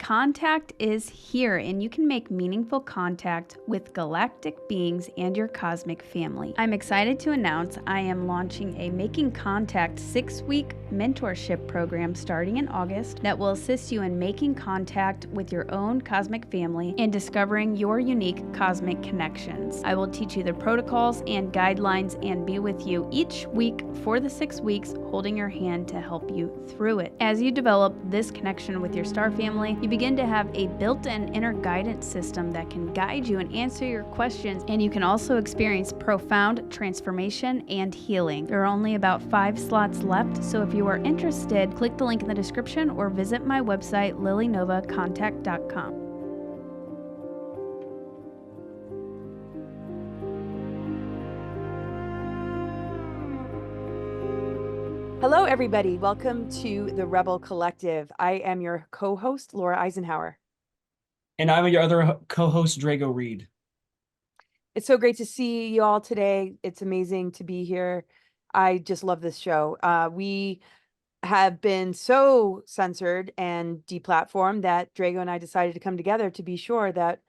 Contact is here, and you can make meaningful contact with galactic beings and your cosmic family. I'm excited to announce I am launching a Making Contact 6-week mentorship program starting in August that will assist you in making contact with your own cosmic family and discovering your unique cosmic connections. I will teach you the protocols and guidelines and be with you each week for the 6 weeks, holding your hand to help you through it. As you develop this connection with your star family, you begin to have a built-in inner guidance system that can guide you and answer your questions, and you can also experience profound transformation and healing. There are only about 5 slots left, so if you are interested, click the link in the description or visit my website, lilynovacontact.com. Hello, everybody. Welcome to the Rebel Collective. I am your co-host, Laura Eisenhower. And I'm your other co-host, Drago Reed. It's so great to see you all today. It's amazing to be here. I just love this show. We have been so censored and deplatformed that Drago and I decided to come together to be sure that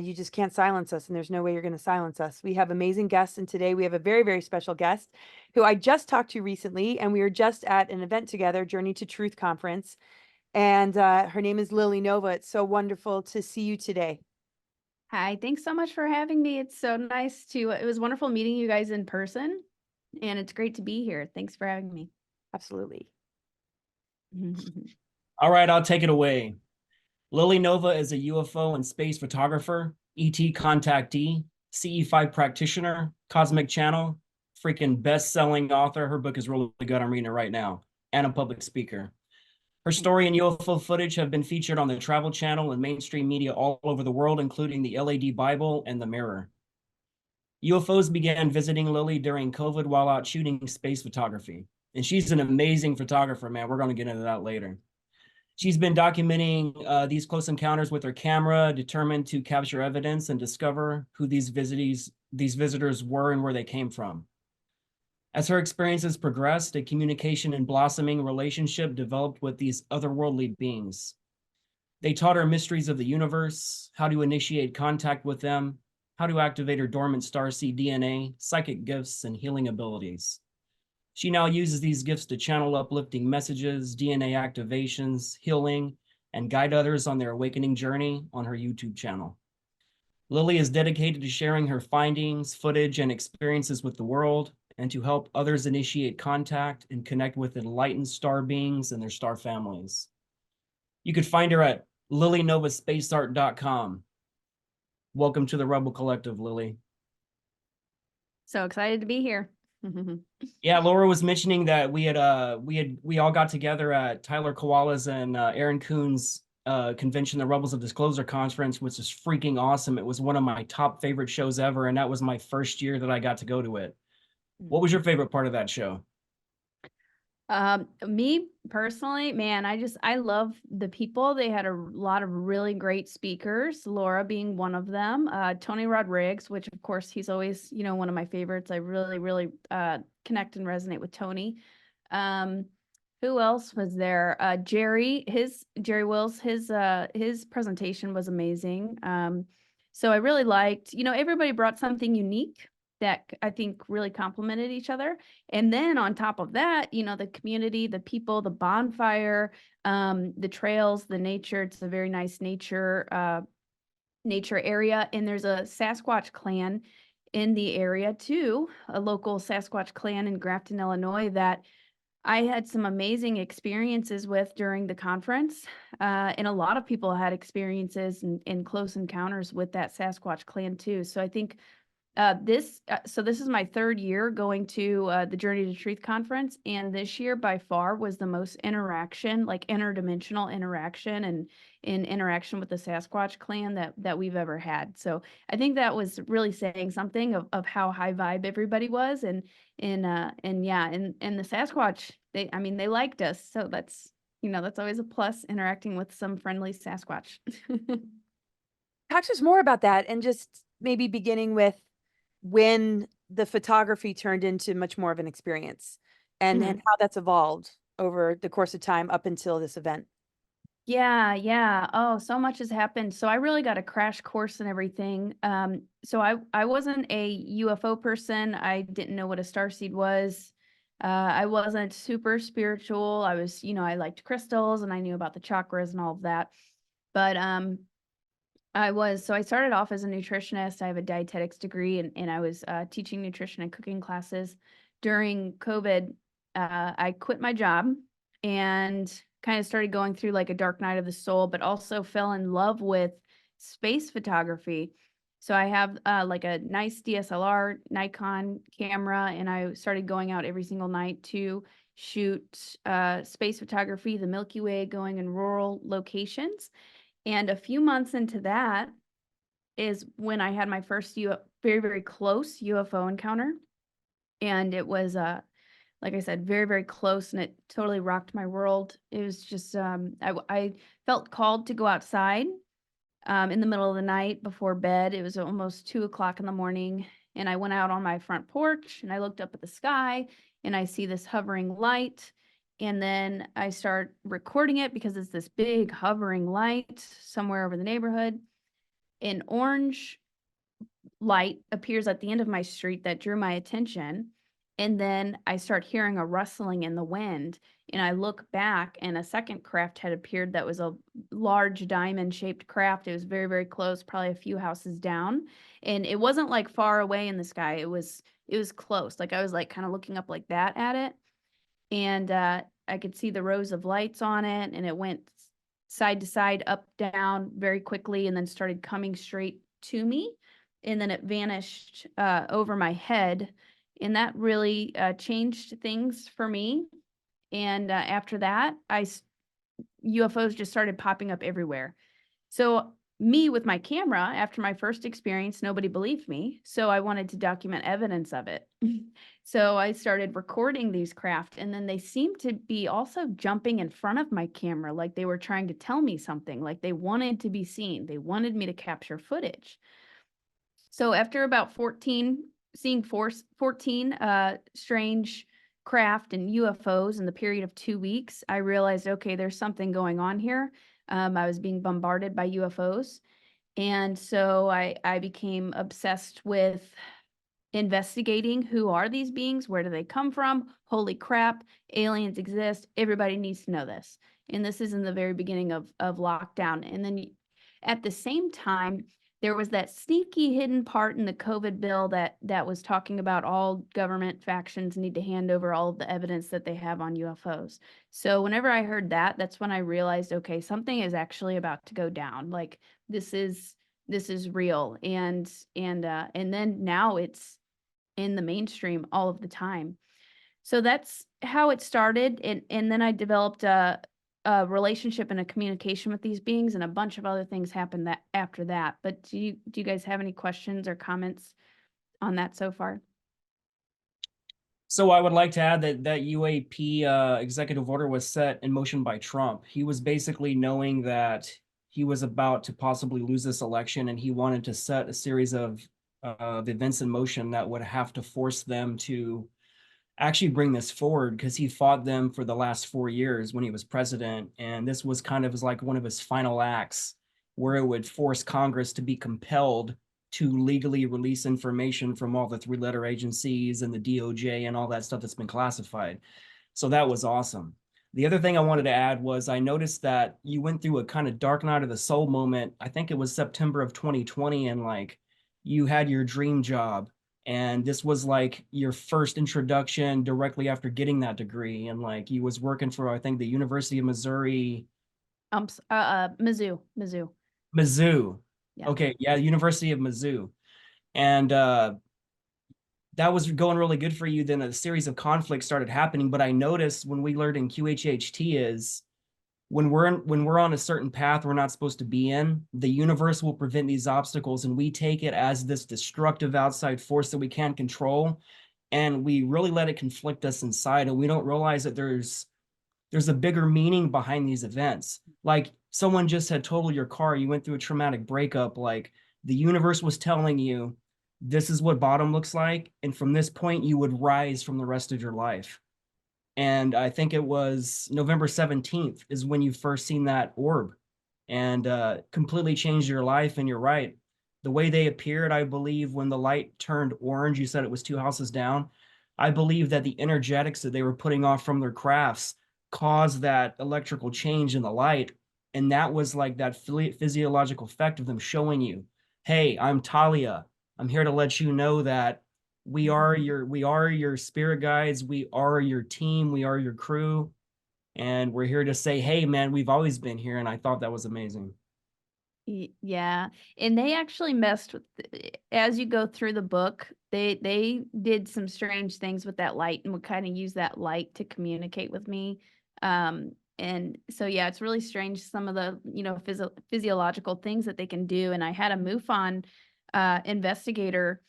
you just can't silence us, and there's no way you're going to silence us. We have amazing guests, and today we have a very, very special guest who I just talked to recently, and we were just at an event together, Journey to Truth Conference, and her name is Lily Nova. It's so wonderful to see you today. Hi, thanks so much for having me. It's so nice it was wonderful meeting you guys in person, and it's great to be here. Thanks for having me. Absolutely. All right, I'll take it away. Lily Nova is a UFO and space photographer, ET contactee, CE5 practitioner, cosmic channel, freaking best-selling author. Her book is really good. I'm reading it right now. And a public speaker. Her story and UFO footage have been featured on the Travel Channel and mainstream media all over the world, including the LAD Bible and the Mirror. UFOs began visiting Lily during COVID while out shooting space photography. And she's an amazing photographer, man. We're going to get into that later. She's been documenting these close encounters with her camera, determined to capture evidence and discover who these visitors were and where they came from. As her experiences progressed, a communication and blossoming relationship developed with these otherworldly beings. They taught her mysteries of the universe, how to initiate contact with them, how to activate her dormant starseed DNA, psychic gifts, and healing abilities. She now uses these gifts to channel uplifting messages, DNA activations, healing, and guide others on their awakening journey on her YouTube channel. Lily is dedicated to sharing her findings, footage, and experiences with the world, and to help others initiate contact and connect with enlightened star beings and their star families. You could find her at lilynovaspaceart.com. Welcome to the Rebel Collective, Lily. So excited to be here. Yeah, Laura was mentioning that we all got together at Tyler Koala's and Aaron Kuhn's convention, the Rebels of Disclosure conference, which is freaking awesome. It was one of my top favorite shows ever, and that was my first year that I got to go to it. What was your favorite part of that show? Me personally, man, I love the people. They had a lot of really great speakers, Laura being one of them, Tony Rodriguez, which of course he's always, one of my favorites. I really, really connect and resonate with Tony. Who else was there? Jerry Wills, his presentation was amazing. So I really liked, everybody brought something unique that I think really complemented each other. And then on top of that, the community, the people, the bonfire, the trails, the nature. It's a very nice nature area. And there's a Sasquatch clan in the area too, a local Sasquatch clan in Grafton, Illinois, that I had some amazing experiences with during the conference. And a lot of people had experiences and close encounters with that Sasquatch clan too. So I think this is my 3rd year going to the Journey to Truth conference, and this year by far was the most interaction, like interdimensional interaction and in interaction with the Sasquatch clan that we've ever had. So I think that was really saying something of how high vibe everybody was, and the Sasquatch, they liked us, so that's always a plus, interacting with some friendly Sasquatch. Talk to us more about that, and just maybe beginning with when the photography turned into much more of an experience, and how that's evolved over the course of time up until this event. Yeah. Oh, so much has happened. So I really got a crash course and everything. So I wasn't a UFO person. I didn't know what a starseed was. I wasn't super spiritual. I was, I liked crystals and I knew about the chakras and all of that. But so I started off as a nutritionist. I have a dietetics degree, and I was teaching nutrition and cooking classes. During COVID, I quit my job and kind of started going through like a dark night of the soul, but also fell in love with space photography. So I have like a nice DSLR Nikon camera, and I started going out every single night to shoot space photography, the Milky Way, going in rural locations. And a few months into that is when I had my first very, very close UFO encounter. And it was, like I said, very, very close, and it totally rocked my world. It was just, I felt called to go outside in the middle of the night before bed. It was almost 2 o'clock in the morning. And I went out on my front porch and I looked up at the sky and I see this hovering light. And then I start recording it because it's this big hovering light somewhere over the neighborhood. An orange light appears at the end of my street that drew my attention. And then I start hearing a rustling in the wind. And I look back, and a second craft had appeared that was a large diamond shaped craft. It was very, very close, probably a few houses down. And it wasn't like far away in the sky. It was close. Like I was like kind of looking up like that at it. And I could see the rows of lights on it, and it went side to side, up, down very quickly, and then started coming straight to me. And then it vanished over my head. And that really changed things for me. And after that, UFOs just started popping up everywhere. So me with my camera, after my first experience, nobody believed me. So I wanted to document evidence of it. So I started recording these craft, and then they seemed to be also jumping in front of my camera, like they were trying to tell me something, like they wanted to be seen. They wanted me to capture footage. So after about 14, seeing 14 strange craft and UFOs in the period of 2 weeks, I realized, okay, there's something going on here. I was being bombarded by UFOs. And so I became obsessed with investigating who are these beings, where do they come from? Holy crap, aliens exist. Everybody needs to know this. And this is in the very beginning of lockdown. And then at the same time, there was that sneaky hidden part in the COVID bill that was talking about all government factions need to hand over all of the evidence that they have on UFOs. So whenever I heard that, that's when I realized, okay, something is actually about to go down. Like this is real. And then now it's in the mainstream all of the time. So that's how it started. And then I developed a relationship and a communication with these beings, and a bunch of other things happened that after that. But do you guys have any questions or comments on that so far? So I would like to add that UAP executive order was set in motion by Trump. He was basically knowing that he was about to possibly lose this election, and he wanted to set a series of events in motion that would have to force them to actually bring this forward, because he fought them for the last 4 years when he was president. And this was kind of like one of his final acts, where it would force Congress to be compelled to legally release information from all the three-letter agencies and the DOJ and all that stuff that's been classified. So that was awesome. The other thing I wanted to add was I noticed that you went through a kind of dark night of the soul moment. I think it was September of 2020, and like you had your dream job, and this was like your first introduction directly after getting that degree, and like you was working for, I think, the University of Missouri. Mizzou. Mizzou. Yeah. Okay, yeah, University of Mizzou. And that was going really good for you. Then a series of conflicts started happening. But I noticed when we learned in QHHT is when we're on a certain path we're not supposed to be in, the universe will prevent these obstacles, and we take it as this destructive outside force that we can't control, and we really let it conflict us inside, and we don't realize that there's a bigger meaning behind these events. Like someone just had totaled your car, you went through a traumatic breakup, like the universe was telling you this is what bottom looks like, and from this point you would rise from the rest of your life. And I think it was November 17th is when you first seen that orb, and completely changed your life. And you're right. The way they appeared, I believe when the light turned orange, you said it was 2 houses down. I believe that the energetics that they were putting off from their crafts caused that electrical change in the light. And that was like that physiological effect of them showing you, hey, I'm Talia. I'm here to let you know that we are your spirit guides, we are your team, we are your crew, and we're here to say, hey man, we've always been here. And I thought that was amazing. Yeah, and they actually messed with as you go through the book, they did some strange things with that light and would kind of use that light to communicate with me. And so yeah, it's really strange some of the, physiological things that they can do. And I had a MUFON investigator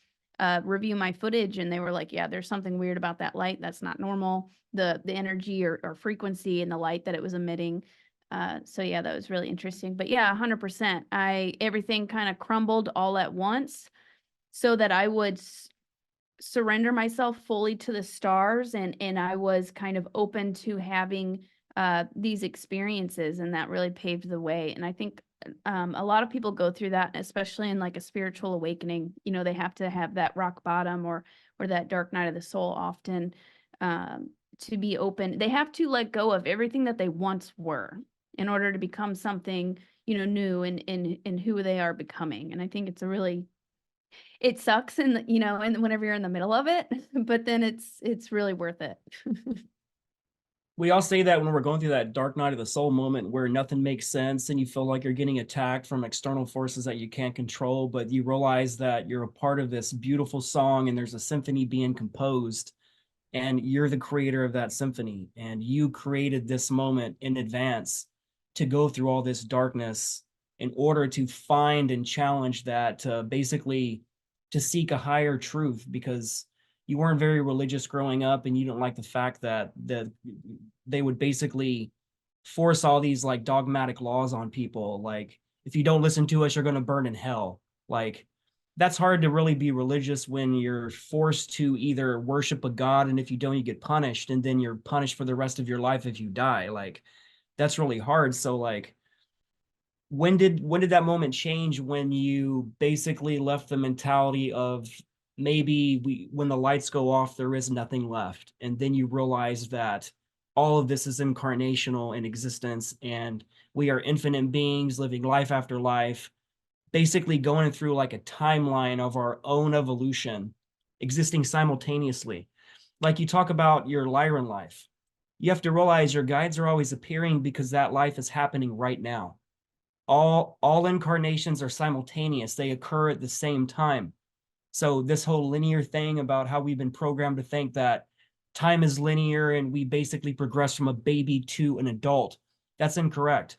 review my footage, and they were like, yeah, there's something weird about that light. That's not normal. The energy or frequency in the light that it was emitting. So yeah, that was really interesting. But yeah, 100%. Everything kind of crumbled all at once so that I would surrender myself fully to the stars, and I was kind of open to having these experiences, and that really paved the way. And I think a lot of people go through that, especially in like a spiritual awakening. They have to have that rock bottom or that dark night of the soul often, to be open. They have to let go of everything that they once were in order to become something, new in who they are becoming. And I think it sucks and whenever you're in the middle of it, but then it's really worth it. We all say that when we're going through that dark night of the soul moment where nothing makes sense and you feel like you're getting attacked from external forces that you can't control, but you realize that you're a part of this beautiful song and there's a symphony being composed, and you're the creator of that symphony, and you created this moment in advance to go through all this darkness in order to find and challenge that, basically to seek a higher truth, because you weren't very religious growing up and you don't like the fact that they would basically force all these like dogmatic laws on people, like if you don't listen to us you're going to burn in hell. Like that's hard to really be religious when you're forced to either worship a god, and if you don't you get punished, and then you're punished for the rest of your life if you die. Like that's really hard. So like when did that moment change, when you basically left the mentality of maybe when the lights go off there is nothing left, and then you realize that all of this is incarnational in existence and we are infinite beings living life after life, basically going through like a timeline of our own evolution existing simultaneously. Like you talk about your Lyran life, you have to realize your guides are always appearing because that life is happening right now. All incarnations are simultaneous, they occur at the same time. So this whole linear thing about how we've been programmed to think that time is linear and we basically progress from a baby to an adult, that's incorrect.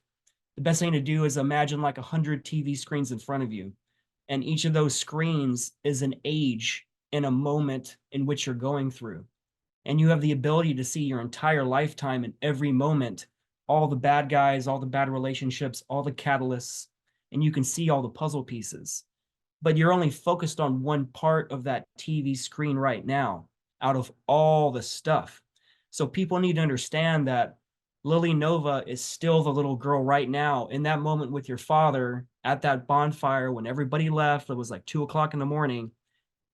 The best thing to do is imagine like 100 TV screens in front of you, and each of those screens is an age in a moment in which you're going through, and you have the ability to see your entire lifetime in every moment, all the bad guys, all the bad relationships, all the catalysts, and you can see all the puzzle pieces. But you're only focused on one part of that TV screen right now out of all the stuff. So people need to understand that Lily Nova is still the little girl right now in that moment with your father at that bonfire when everybody left. It was like 2 o'clock in the morning.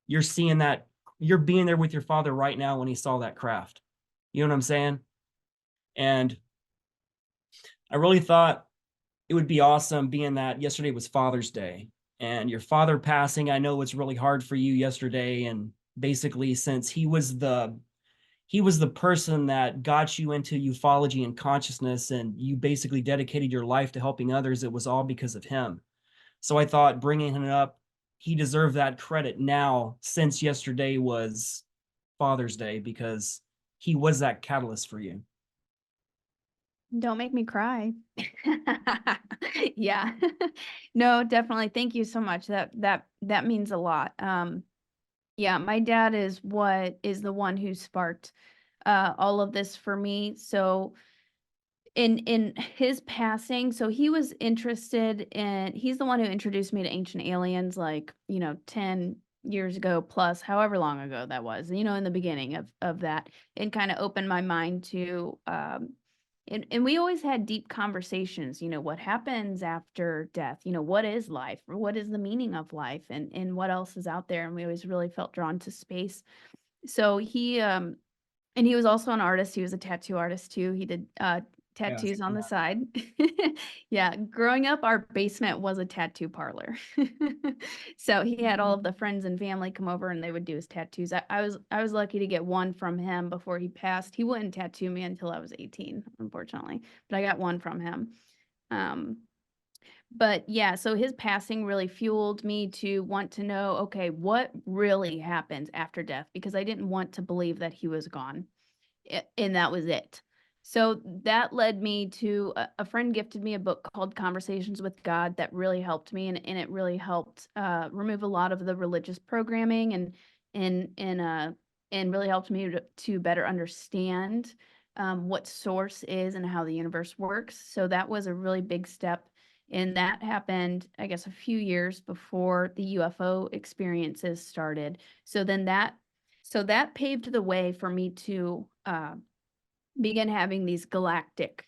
You're seeing that, you're being there with your father right now when he saw that craft. You know what I'm saying? And I really thought it would be awesome, being that yesterday was Father's Day and your father passing. I know it's really hard for you yesterday. And basically, since he was the person that got you into ufology and consciousness, and you basically dedicated your life to helping others, it was all because of him. So I thought bringing him up, he deserved that credit now, since yesterday was Father's Day, because he was that catalyst for you. Don't make me cry. Yeah. No, definitely. Thank you so much. That means a lot. Yeah, my dad is the one who sparked all of this for me. So in his passing, so he was interested in, he's the one who introduced me to ancient aliens like, 10 years ago, plus however long ago that was, you know, in the beginning of that, and kind of opened my mind to and we always had deep conversations, you know, what happens after death, you know, what is life, or what is the meaning of life, and what else is out there. And we always really felt drawn to space. So he and he was also an artist. He was a tattoo artist too. He did Yeah, tattoos on yeah. the side. Yeah, growing up, our basement was a tattoo parlor. So he had all of the friends and family come over, and they would do his tattoos. I was lucky to get one from him before he passed. He wouldn't tattoo me until I was 18, unfortunately, but I got one from him. Um, but yeah, so his passing really fueled me to want to know, okay, what really happens after death? Because I didn't want to believe that he was gone and that was it. So that led me to a friend gifted me a book called Conversations with God that really helped me, and it really helped remove a lot of the religious programming, and really helped me to better understand what source is and how the universe works. So that was a really big step. And that happened, I guess, a few years before the UFO experiences started. So that paved the way for me to begin having these galactic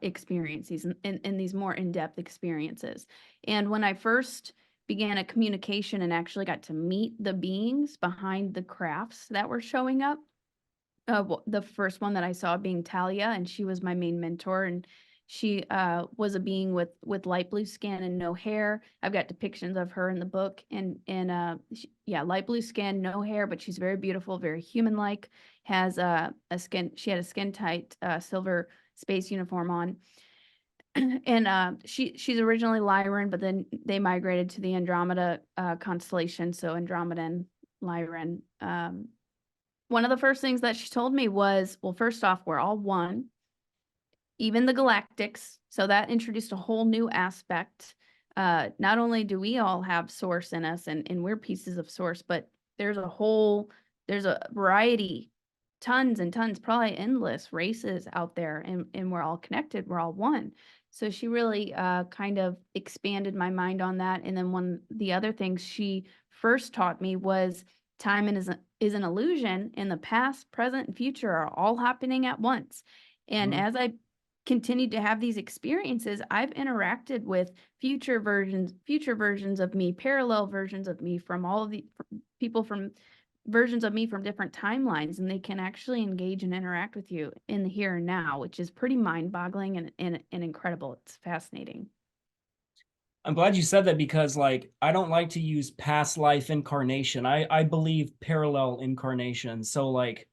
experiences, and these more in-depth experiences. And when I first began a communication and actually got to meet the beings behind the crafts that were showing up, the first one that I saw being Talia, and she was my main mentor, and she was a being with light blue skin and no hair. I've got depictions of her in the book, and yeah, light blue skin, no hair, but she's very beautiful, very human-like. Has she had a skin tight silver space uniform on, and she's originally Lyran, but then they migrated to the Andromeda constellation, so Andromeda and Lyran. One of the first things that she told me was, well, first off, we're all one, even the galactics. So that introduced a whole new aspect. Not only do we all have source in us, and we're pieces of source, but there's a variety, tons and tons, probably endless races out there, and we're all connected. We're all one. So she really kind of expanded my mind on that. And then one the other things she first taught me was time is an illusion, and the past, present, and future are all happening at once. And Mhm. as I continued to have these experiences, I've interacted with future versions of me, parallel versions of me, from all of the people, from versions of me from different timelines, and they can actually engage and interact with you in the here and now, which is pretty mind-boggling and incredible. It's fascinating. I'm glad you said that because like I don't like to use past life incarnation. I believe parallel incarnation. So like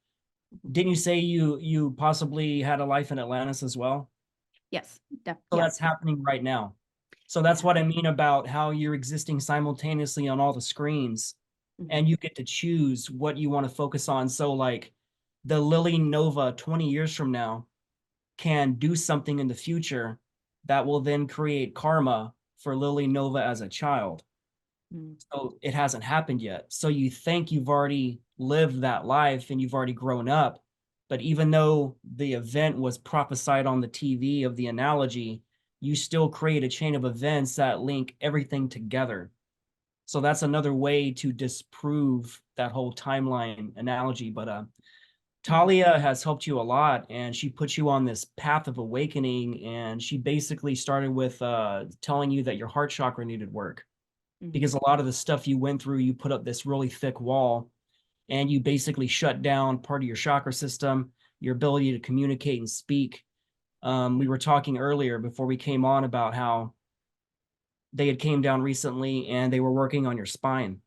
didn't you say you possibly had a life in Atlantis as well? Yes, So yeah, that's happening right now. So that's yeah. what I mean about how you're existing simultaneously on all the screens Mhm. and you get to choose what you want to focus on. So like the Lily Nova 20 years from now can do something in the future that will then create karma for Lily Nova as a child. Mm. So it hasn't happened yet. So you think you've already lived that life and you've already grown up. But even though the event was prophesied on the TV of the analogy, you still create a chain of events that link everything together. So that's another way to disprove that whole timeline analogy. But Talia has helped you a lot, and she put you on this path of awakening. And she basically started with telling you that your heart chakra needed work Mhm. because a lot of the stuff you went through, you put up this really thick wall and you basically shut down part of your chakra system, your ability to communicate and speak. We were talking earlier before we came on about how they had came down recently and they were working on your spine.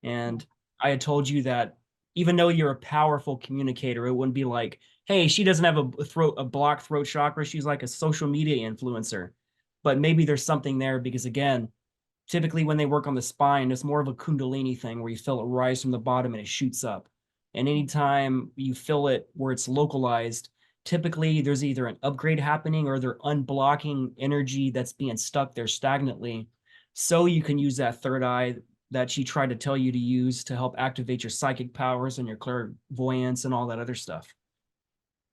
And I had told you that even though you're a powerful communicator, it wouldn't be like, hey, she doesn't have a blocked throat chakra. She's like a social media influencer. But maybe there's something there because again, typically when they work on the spine, it's more of a kundalini thing where you feel it rise from the bottom and it shoots up. And anytime you feel it where it's localized, typically there's either an upgrade happening or they're unblocking energy that's being stuck there stagnantly. So you can use that third eye that she tried to tell you to use to help activate your psychic powers and your clairvoyance and all that other stuff.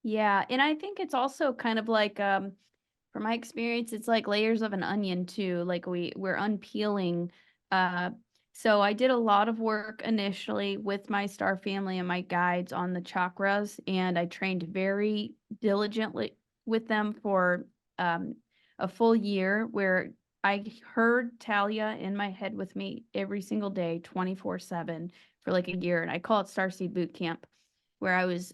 Yeah, and I think it's also kind of like from my experience, it's like layers of an onion too. Like we're unpeeling uh So I did a lot of work initially with my star family and my guides on the chakras, and I trained very diligently with them for a full year where I heard Talia in my head with me every single day, 24/7 for like a year. And I call it Starseed Boot Camp, where I was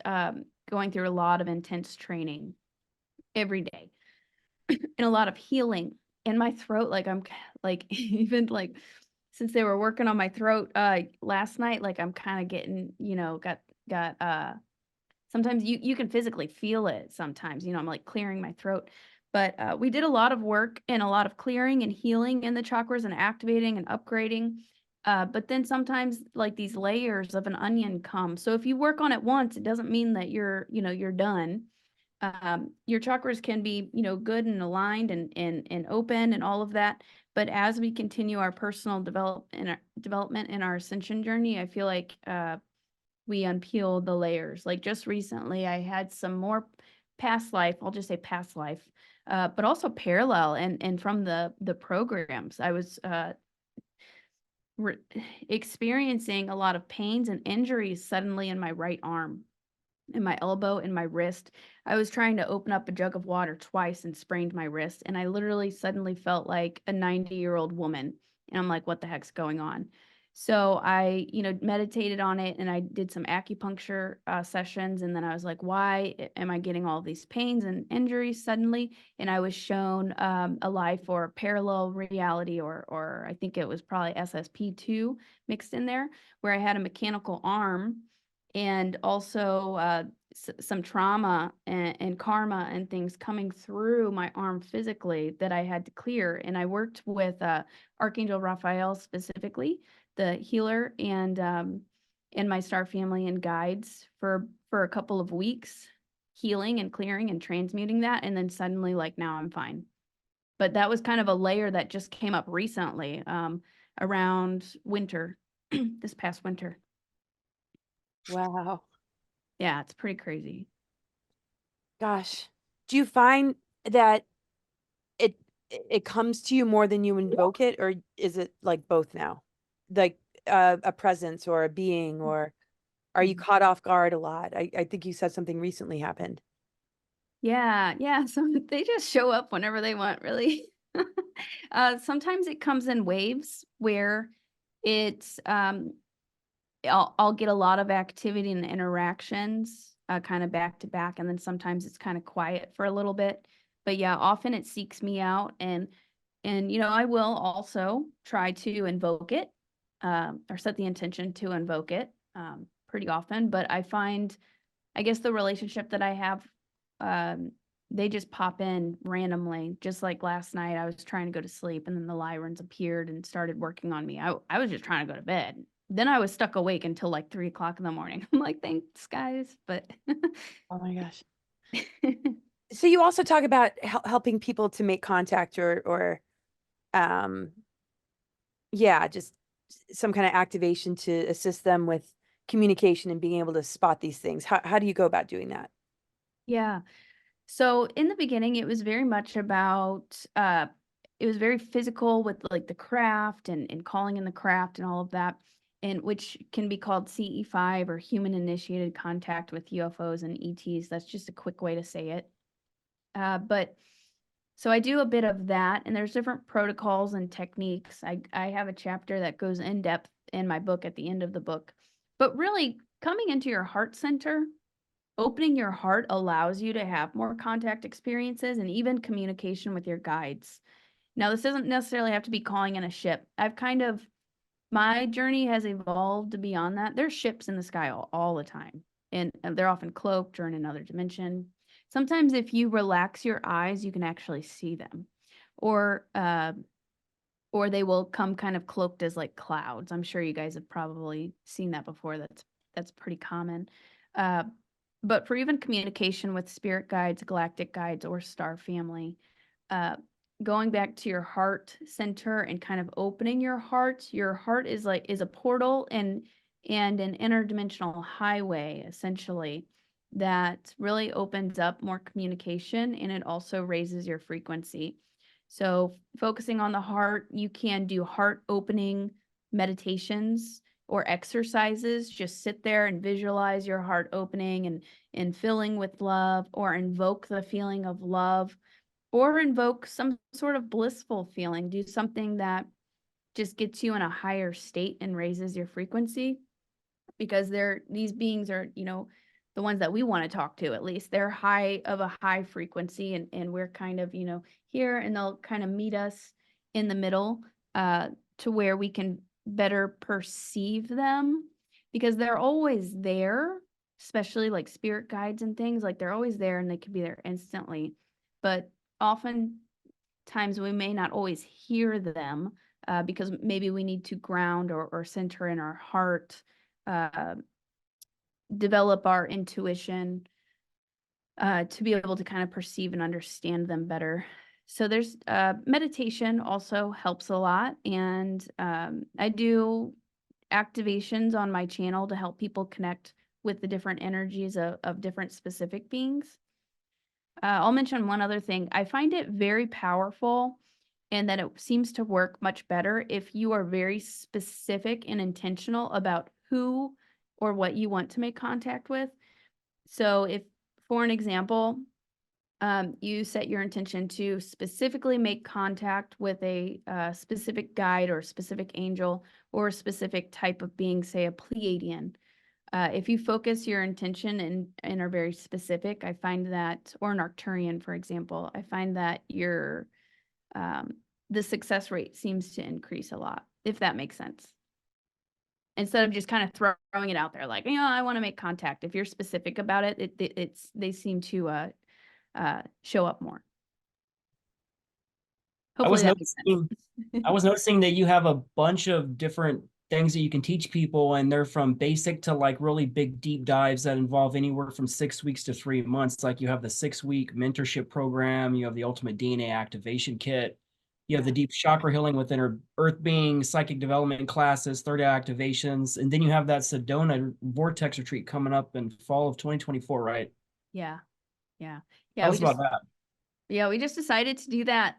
going through a lot of intense training every day and a lot of healing in my throat. Like I'm like even like since they were working on my throat last night, like I'm kind of getting, got sometimes you can physically feel it sometimes, I'm like clearing my throat. But we did a lot of work and a lot of clearing and healing in the chakras and activating and upgrading. But then sometimes like these layers of an onion come. So if you work on it once, it doesn't mean that you're done. Your chakras can be, good and aligned and open and all of that. But as we continue our personal development in our ascension journey, I feel like we unpeel the layers. Like just recently, I had some more past life. I'll just say past life, but also parallel and from the programs. I was experiencing a lot of pains and injuries suddenly in my right arm, in my elbow, in my wrist. I was trying to open up a jug of water twice and sprained my wrist. And I literally suddenly felt like a 90-year-old woman. And I'm like, what the heck's going on? So I, meditated on it and I did some acupuncture sessions. And then I was like, why am I getting all these pains and injuries suddenly? And I was shown a life or parallel reality, or I think it was probably SSP2 mixed in there, where I had a mechanical arm and also some trauma and karma and things coming through my arm physically that I had to clear. And I worked with Archangel Raphael specifically, the healer, and my star family and guides for a couple of weeks, healing and clearing and transmuting that. And then suddenly, like now I'm fine. But that was kind of a layer that just came up recently around winter, this past winter. Wow. Yeah, it's pretty crazy. Gosh. Do you find that it it comes to you more than you invoke it, or is it like both now? Like a presence or a being, or are you Mhm. caught off guard a lot? I think you said something recently happened. Yeah, yeah. So they just show up whenever they want, really. Sometimes it comes in waves where it's I'll get a lot of activity and interactions kind of back to back, and then sometimes it's kind of quiet for a little bit. But yeah, often it seeks me out, and I will also try to invoke it or set the intention to invoke it pretty often. But I find, I guess, the relationship that I have, um, they just pop in randomly. Just like last night, I was trying to go to sleep, and then the Lyrans appeared and started working on me. I was just trying to go to bed. Then I was stuck awake until like 3 o'clock in the morning. I'm like, thanks, guys. But Oh my gosh. So you also talk about helping people to make contact, or um yeah, just some kind of activation to assist them with communication and being able to spot these things. How do you go about doing that? yeah. So in the beginning, it was very much about it was very physical with like the craft and calling in the craft and all of that, and which can be called CE5 or human initiated contact with UFOs and ETs. That's just a quick way to say it. But so I do a bit of that, and there's different protocols and techniques. I have a chapter that goes in depth in my book at the end of the book. But really, coming into your heart center, opening your heart allows you to have more contact experiences and even communication with your guides. Now, this doesn't necessarily have to be calling in a ship. My journey has evolved beyond that. There's ships in the sky all the time, and they're often cloaked or in another dimension. Sometimes if you relax your eyes, you can actually see them. Or they will come kind of cloaked as like clouds. I'm sure you guys have probably seen that before. That's pretty common. Uh, but for even communication with spirit guides, galactic guides, or star family, uh, going back to your heart center and kind of opening your heart is a portal and an interdimensional highway, essentially, that really opens up more communication, and it also raises your frequency. So focusing on the heart, you can do heart opening meditations or exercises. Just sit there and visualize your heart opening and filling with love, or invoke the feeling of love, or invoke some sort of blissful feeling. Do something that just gets you in a higher state and raises your frequency, because these beings are, the ones that we want to talk to, at least they're of a high frequency, and we're kind of, here, and they'll kind of meet us in the middle, to where we can better perceive them, because they're always there, especially like spirit guides and things, like they're always there and they could be there instantly, but often times we may not always hear them, because maybe we need to ground or center in our heart, develop our intuition, to be able to kind of perceive and understand them better. So there's meditation also helps a lot. And I do activations on my channel to help people connect with the different energies of different specific beings. I'll mention one other thing. I find it very powerful, and that it seems to work much better if you are very specific and intentional about who or what you want to make contact with. So if, for an example, you set your intention to specifically make contact with a specific guide or specific angel or a specific type of being, say a Pleiadian. If you focus your intention and are very specific, I find that, or an Arcturian, for example, I find that the success rate seems to increase a lot, if that makes sense. Instead of just kind of throwing it out there, like, I want to make contact. If you're specific about it, they seem to show up more. Hopefully that makes sense. I was noticing that you have a bunch of different things that you can teach people, and they're from basic to like really big deep dives that involve anywhere from 6 weeks to 3 months. Like you have the 6-week mentorship program, you have the ultimate DNA activation kit, you have the deep chakra healing with inner earth being, psychic development classes, third eye activations, and then you have that Sedona vortex retreat coming up in fall of 2024, right? Yeah. Yeah. Tell us about that. Yeah, we just decided to do that.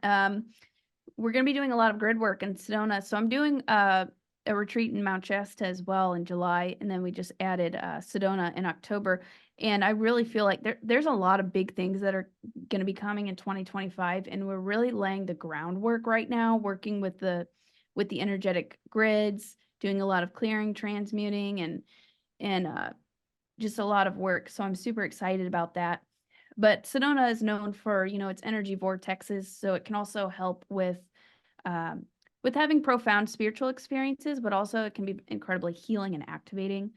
We're going to be doing a lot of grid work in Sedona. So I'm doing a retreat in Mount Shasta as well in July. And then we just added Sedona in October. And I really feel like there's a lot of big things that are going to be coming in 2025. And we're really laying the groundwork right now, working with the energetic grids, doing a lot of clearing, transmuting, and just a lot of work. So I'm super excited about that. But Sedona is known for, its energy vortexes, so it can also help with having profound spiritual experiences, but also it can be incredibly healing and activating.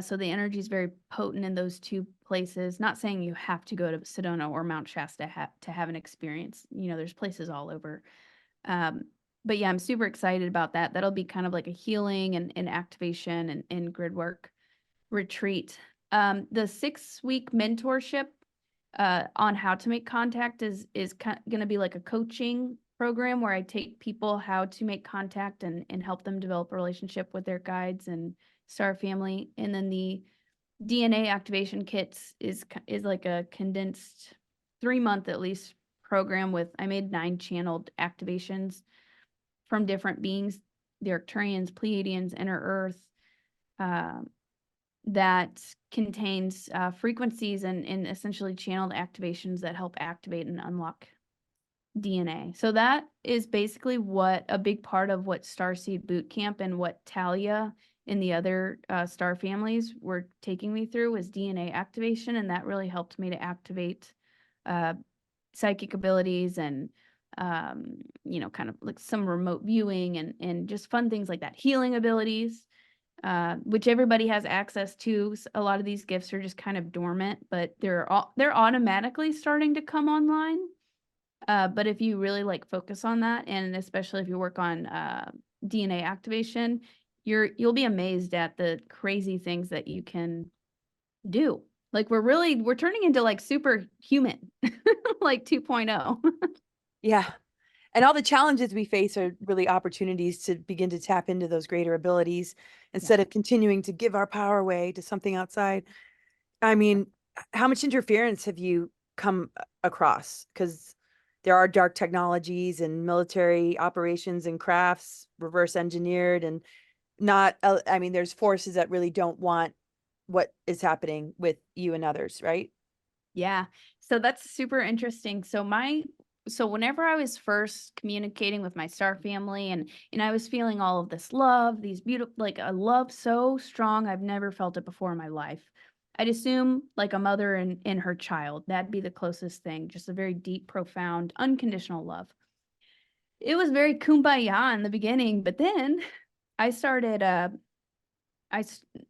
So the energy is very potent in those two places. Not saying you have to go to Sedona or Mount Shasta to have an experience. There's places all over. But yeah, I'm super excited about that. That'll be kind of like a healing and activation and grid work retreat. The 6-week mentorship on how to make contact is going to be like a coaching program where I take people how to make contact and help them develop a relationship with their guides and star family. And then the DNA activation kits is like a condensed 3-month at least program I made 9 channeled activations from different beings, the Arcturians, Pleiadians, inner earth, that contains frequencies and essentially channeled activations that help activate and unlock DNA. So that is basically what a big part of what Starseed Bootcamp and what Talia and the other star families were taking me through was DNA activation. And that really helped me to activate psychic abilities and, kind of like some remote viewing and just fun things like that. Healing abilities. Which everybody has access to. A lot of these gifts are just kind of dormant, but they're automatically starting to come online. But if you really focus on that, and especially if you work on DNA activation, you'll be amazed at the crazy things that you can do. We're turning into superhuman, like 2.0. Yeah. And all the challenges we face are really opportunities to begin to tap into those greater abilities instead of continuing to give our power away to something outside. I mean, how much interference have you come across? Because, there are dark technologies and military operations and crafts reverse engineered, and not, I mean, there's forces that really don't want what is happening with you and others, right? Yeah. So that's super interesting. So whenever I was first communicating with my star family and I was feeling all of this love, these beautiful, like a love so strong I've never felt it before in my life. I'd assume like a mother and her child, that'd be the closest thing, just a very deep, profound, unconditional love. It was very kumbaya in the beginning, but then I started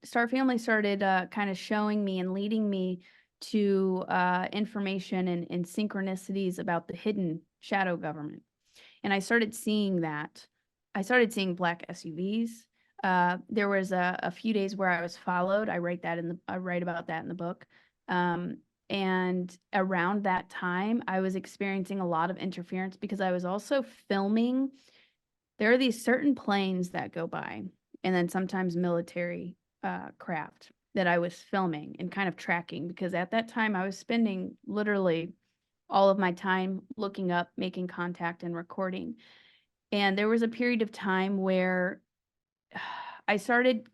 Star Family started kind of showing me and leading me to information and synchronicities about the hidden shadow government. And I started seeing that. I started seeing black SUVs. There was a few days where I was followed. I write about that in the book. And around that time, I was experiencing a lot of interference because I was also filming. There are these certain planes that go by, and then sometimes military craft that I was filming and kind of tracking, because at that time I was spending literally all of my time looking up, making contact, and recording. And there was a period of time where I started,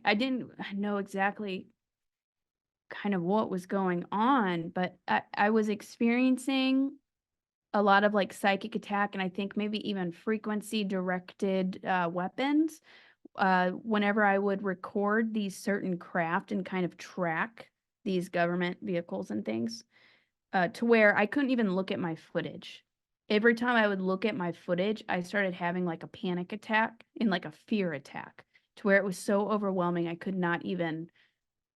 I didn't know exactly kind of what was going on, but I was experiencing a lot of like psychic attack, and I think maybe even frequency directed weapons whenever I would record these certain craft and kind of track these government vehicles and things, to where I couldn't even look at my footage. Every time I would look at my footage, I started having like a panic attack and like a fear attack, to where it was so overwhelming I could not even.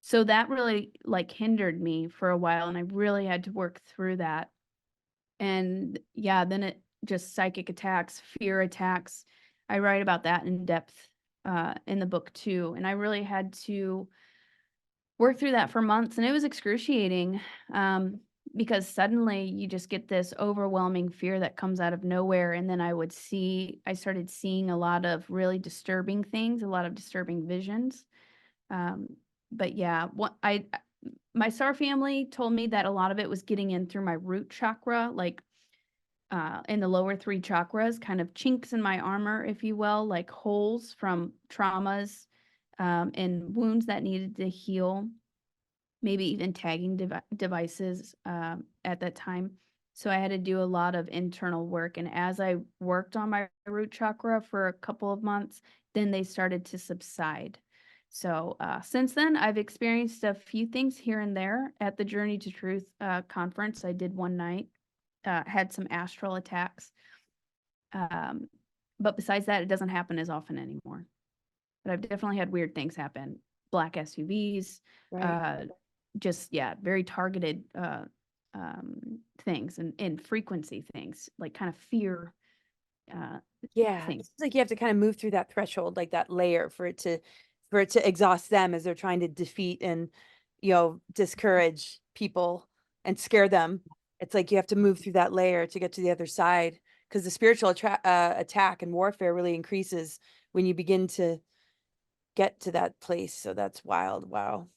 So that really like hindered me for a while, and I really had to work through that. And yeah, then it just psychic attacks, fear attacks. I write about that in depth in the book too. And I really had to work through that for months, and it was excruciating, because suddenly you just get this overwhelming fear that comes out of nowhere. And then I started seeing a lot of really disturbing things, a lot of disturbing visions. Um, but yeah, my star family told me that a lot of it was getting in through my root chakra, like in the lower three chakras, kind of chinks in my armor, if you will, like holes from traumas and wounds that needed to heal, maybe even tagging devices at that time. So I had to do a lot of internal work. And as I worked on my root chakra for a couple of months, then they started to subside. So since then, I've experienced a few things here and there. At the Journey to Truth conference I did one night, had some astral attacks. But besides that, it doesn't happen as often anymore. But I've definitely had weird things happen. Black SUVs, Right. just, yeah, very targeted things and frequency things, like kind of fear Yeah, things. it's like you have to kind of move through that threshold, like that layer for it to exhaust them as they're trying to defeat and, discourage people and scare them. It's like you have to move through that layer to get to the other side, because the spiritual attack and warfare really increases when you begin to get to that place. So that's wild. Wow.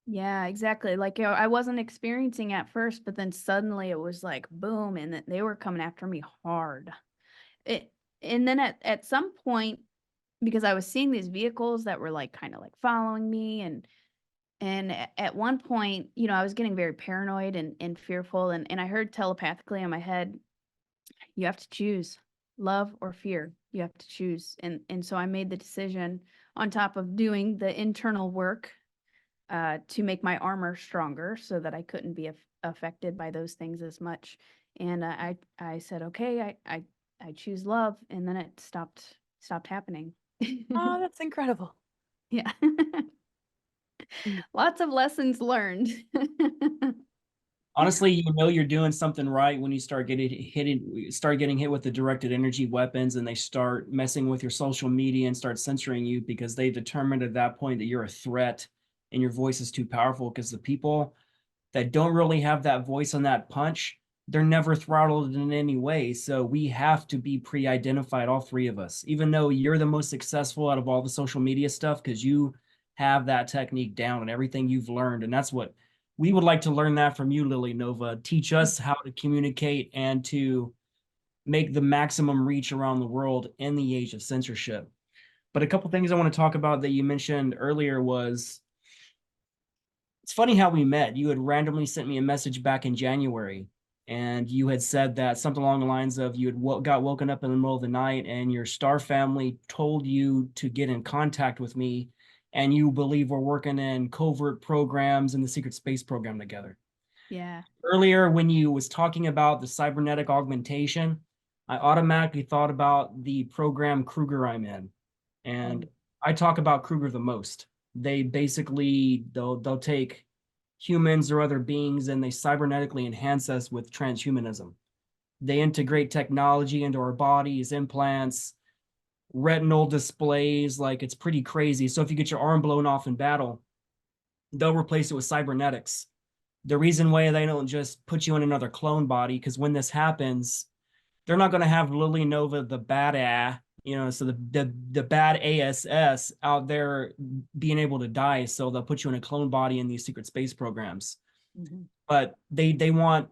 Yeah, exactly. Like, I wasn't experiencing at first, but then suddenly it was like boom, and they were coming after me hard. It and then at some point, because I was seeing these vehicles that were like kind of like following me, and at one point, I was getting very paranoid and fearful, and I heard telepathically in my head, you have to choose love or fear. You have to choose. And so I made the decision, on top of doing the internal work, to make my armor stronger so that I couldn't be affected by those things as much. And I said, okay, I choose love, and then it stopped happening. Oh, that's incredible. Yeah. Mm. Lots of lessons learned. Honestly, you're doing something right when you start getting hit with the directed energy weapons, and they start messing with your social media and start censoring you, because they've determined at that point that you're a threat and your voice is too powerful. Because the people that don't really have that voice on that punch, they're never throttled in any way. So we have to be pre-identified, all three of us, even though you're the most successful out of all the social media stuff, because you have that technique down and everything you've learned. And that's what we would like to learn that from you, Lily Nova. Teach us how to communicate and to make the maximum reach around the world in the age of censorship. But a couple things I want to talk about that you mentioned earlier was, it's funny how we met. You had randomly sent me a message back in January, and you had said that something along the lines of you had got woken up in the middle of the night and your star family told you to get in contact with me, and you believe we're working in covert programs in the secret space program together. Yeah. Earlier, when you was talking about the cybernetic augmentation, I automatically thought about the program Kruger I'm in. And I talk about Kruger the most. They basically, they'll take humans or other beings and they cybernetically enhance us with transhumanism. They integrate technology into our bodies, implants, retinal displays, like it's pretty crazy. So if you get your arm blown off in battle, they'll replace it with cybernetics. The reason why they don't just put you in another clone body, because when this happens, they're not going to have Lily Nova the bad so the bad ASS out there being able to die. So they'll put you in a clone body in these secret space programs. Mm-hmm. But they want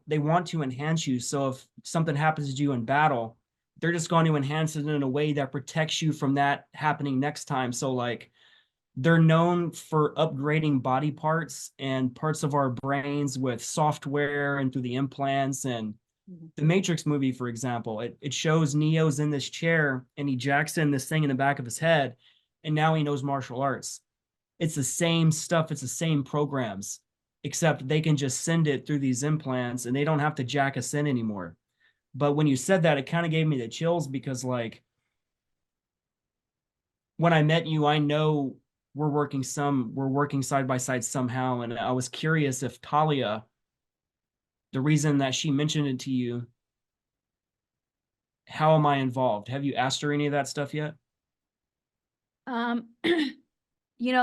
to enhance you. So if something happens to you in battle, they're just going to enhance it in a way that protects you from that happening next time. So like they're known for upgrading body parts and parts of our brains with software and through the implants. And the Matrix movie, for example, it shows Neo's in this chair and he jacks in this thing in the back of his head, and now he knows martial arts. It's the same stuff, it's the same programs, except they can just send it through these implants and they don't have to jack us in anymore. But when you said that, it kind of gave me the chills because, like, when I met you, I know we're working side by side somehow. And I was curious if Talia, the reason that she mentioned it to you, how am I involved? Have you asked her any of that stuff yet?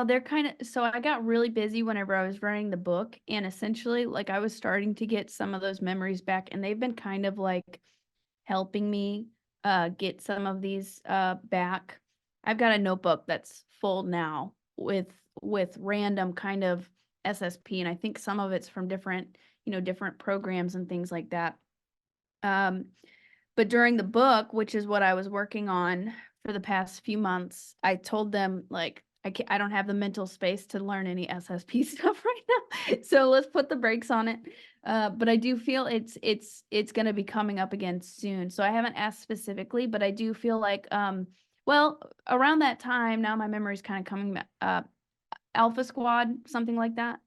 They're kind of, so I got really busy whenever I was writing the book, and essentially like I was starting to get some of those memories back, and they've been kind of like helping me get some of these back. I've got a notebook that's full now with random kind of SSP, and I think some of it's from different programs and things like that. But during the book, which is what I was working on for the past few months, I told them, like, I don't have the mental space to learn any SSP stuff right now. So let's put the brakes on it. But I do feel it's going to be coming up again soon. So I haven't asked specifically, but I do feel like, well, around that time, now my memory is kind of coming back. Alpha Squad, something like that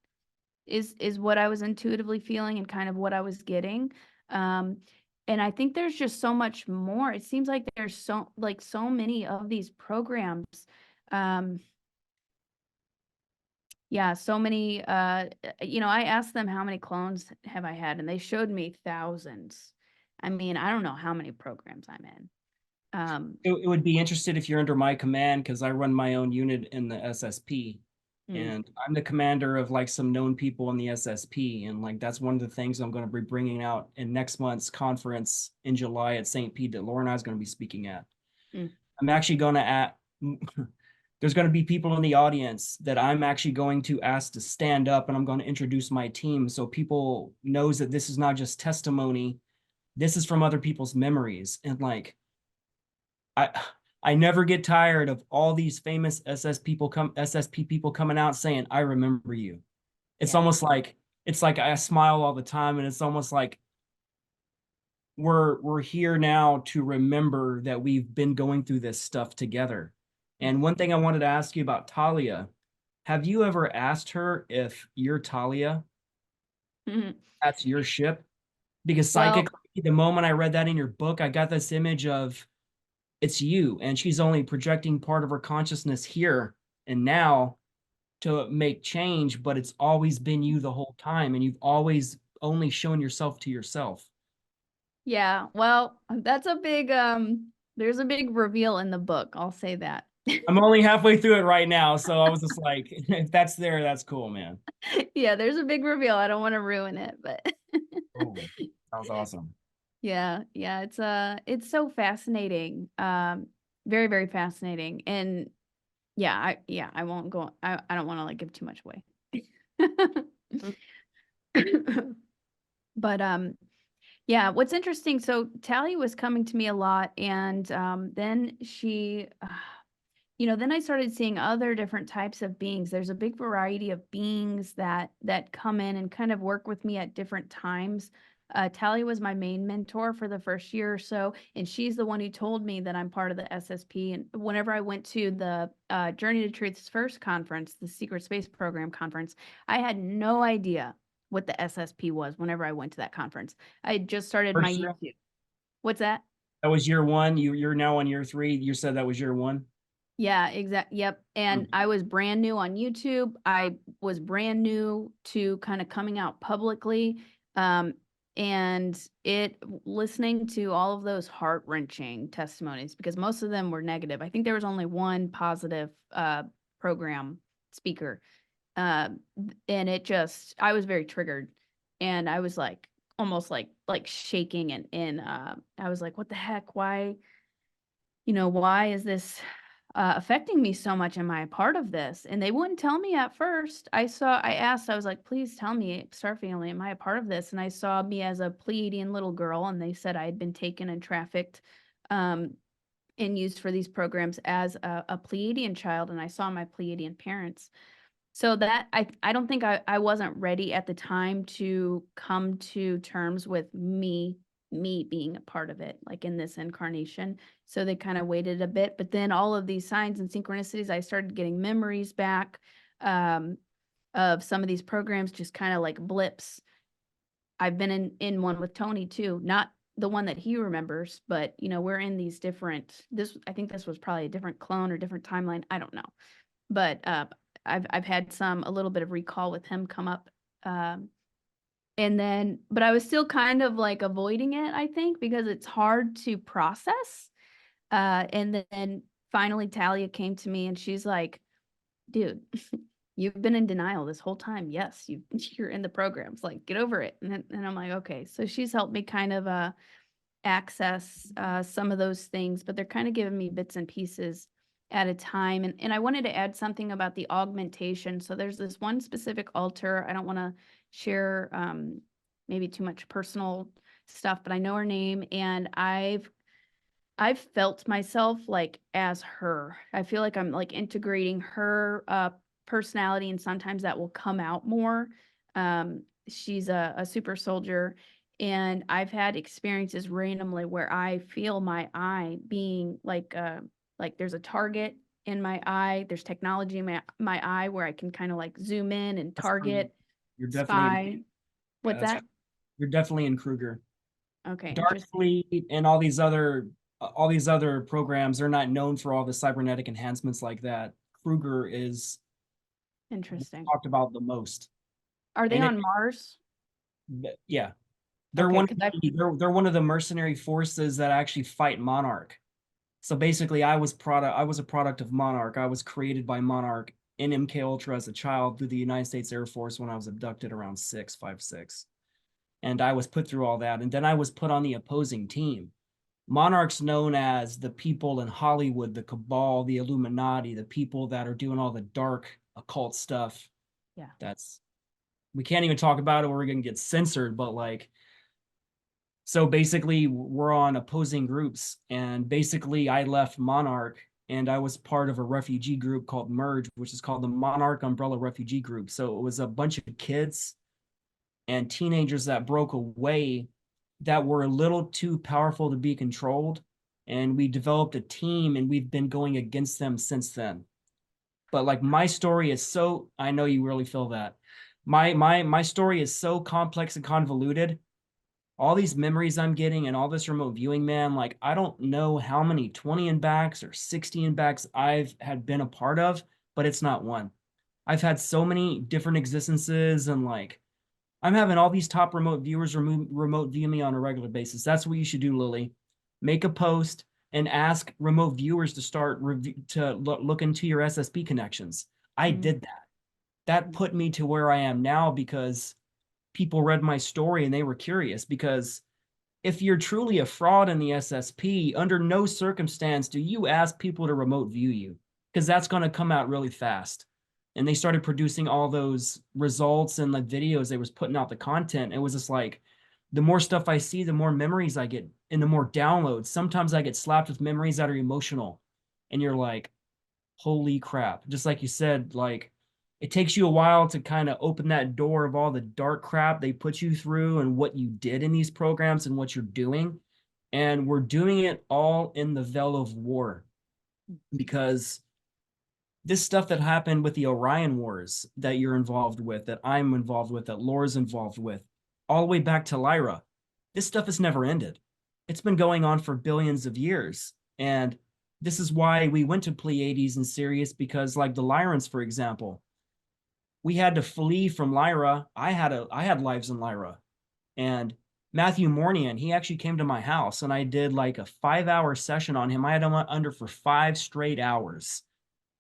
is what I was intuitively feeling and kind of what I was getting. And I think there's just so much more. It seems like there's so many of these programs. Yeah, so many, I asked them how many clones have I had, and they showed me thousands. I mean, I don't know how many programs I'm in. It would be interested if you're under my command, because I run my own unit in the SSP. And I'm the commander of like some known people in the SSP. And like, that's one of the things I'm going to be bringing out in next month's conference in July at St. Pete that Laura and I is going to be speaking at. I'm actually going to there's going to be people in the audience that I'm actually going to ask to stand up, and I'm going to introduce my team so people knows that this is not just testimony. This is from other people's memories. And like, I never get tired of all these famous SSP people coming out saying, I remember you. It's almost like, it's like I smile all the time, and it's almost like we're here now to remember that we've been going through this stuff together. And one thing I wanted to ask you about Talia, have you ever asked her if you're Talia? That's your ship? Because psychically, the moment I read that in your book, I got this image of it's you, and she's only projecting part of her consciousness here and now to make change, but it's always been you the whole time, and you've always only shown yourself to yourself. Yeah, well, that's a big there's a big reveal in the book, I'll say that. I'm only halfway through it right now, so I was just like, if that's there, that's cool, man. Yeah, there's a big reveal. I don't want to ruin it, but Oh, sounds awesome. yeah, it's so fascinating. Very, very fascinating. And I won't go, I don't want to like give too much away. But yeah, what's interesting, so Tally was coming to me a lot, and then she then I started seeing other different types of beings. There's a big variety of beings that come in and kind of work with me at different times. Tally was my main mentor for the first year or so, and she's the one who told me that I'm part of the SSP. And whenever I went to the Journey to Truth's first conference, the Secret Space Program conference, I had no idea what the SSP was whenever I went to that conference. I had just started my First year? YouTube. What's that? That was year one. You're now on year 3. You said that was year 1. Yeah, exactly. Yep. And I was brand new on YouTube. I was brand new to kind of coming out publicly. And listening to all of those heart-wrenching testimonies, because most of them were negative. I think there was only one positive program speaker. And I was very triggered, and I was like almost like shaking, and I was like, what the heck? Why is this affecting me so much? Am I a part of this? And they wouldn't tell me at first. I asked, I was like, please tell me, Star Family, am I a part of this? And I saw me as a Pleiadian little girl, and they said I had been taken and trafficked and used for these programs as a Pleiadian child, and I saw my Pleiadian parents. So that I don't think I wasn't ready at the time to come to terms with me being a part of it, like in this incarnation. So they kind of waited a bit, but then all of these signs and synchronicities, I started getting memories back of some of these programs, just kind of like blips. I've been in one with Tony too, not the one that he remembers, but we're in these different, I think this was probably a different clone or different timeline. I don't know. But I've had a little bit of recall with him come up. But I was still kind of like avoiding it, I think, because it's hard to process. And then finally Talia came to me and she's like, dude, you've been in denial this whole time. Yes, you're in the programs, like get over it. And I'm like, okay. So she's helped me kind of access some of those things, but they're kind of giving me bits and pieces at a time. And I wanted to add something about the augmentation. So there's this one specific altar. I don't want to share maybe too much personal stuff, but I know her name, and I've felt myself like as her. I feel like I'm like integrating her personality, and sometimes that will come out more. She's a super soldier, and I've had experiences randomly where I feel my eye being like there's a target in my eye. There's technology in my eye where I can kind of like zoom in and target, You're definitely spy. What's that? You're definitely in Kruger. Okay, Darkfleet and all these other programs are not known for all the cybernetic enhancements like that. Kruger is interesting. talked about the most. Are they on Mars? Yeah. They're Okay, they're one of the mercenary forces that actually fight Monarch. So basically, I was a product of Monarch. I was created by Monarch in MK Ultra as a child through the United States Air Force when I was abducted around 5, 6. And I was put through all that. And then I was put on the opposing team. Monarch's known as the people in Hollywood, the cabal, the Illuminati, the people that are doing all the dark occult stuff. Yeah. We can't even talk about it. We're going to get censored, but like, so basically we're on opposing groups, and basically I left Monarch and I was part of a refugee group called Merge, which is called the Monarch Umbrella Refugee Group. So it was a bunch of kids and teenagers that broke away that were a little too powerful to be controlled. And we developed a team, and we've been going against them since then. But like my story is so, I know you really feel that. My story is so complex and convoluted. All these memories I'm getting and all this remote viewing, man, like I don't know how many 20 and backs or 60 and backs I've had been a part of, but it's not one. I've had so many different existences, and like I'm having all these top remote viewers remote view me on a regular basis. That's what you should do, Lily. Make a post and ask remote viewers to start look into your SSP connections. I did that. That put me to where I am now because people read my story and they were curious. Because if you're truly a fraud in the SSP, under no circumstance do you ask people to remote view you, because that's going to come out really fast. and they started producing all those results and like videos. They was putting out the content. It was just like, the more stuff I see, the more memories I get and the more downloads. Sometimes I get slapped with memories that are emotional, and you're like, holy crap. Just like you said, like, it takes you a while to kind of open that door of all the dark crap they put you through and what you did in these programs and what you're doing. And we're doing it all in the veil of war, because this stuff that happened with the Orion Wars that you're involved with, that I'm involved with, that Laura's involved with, all the way back to Lyra, this stuff has never ended. It's been going on for billions of years. And this is why we went to Pleiades and Sirius, because like the Lyrans, for example, we had to flee from Lyra. I had lives in Lyra. And Matthew Mornian, he actually came to my house and I did like a 5-hour session on him. I had him under for 5 straight hours.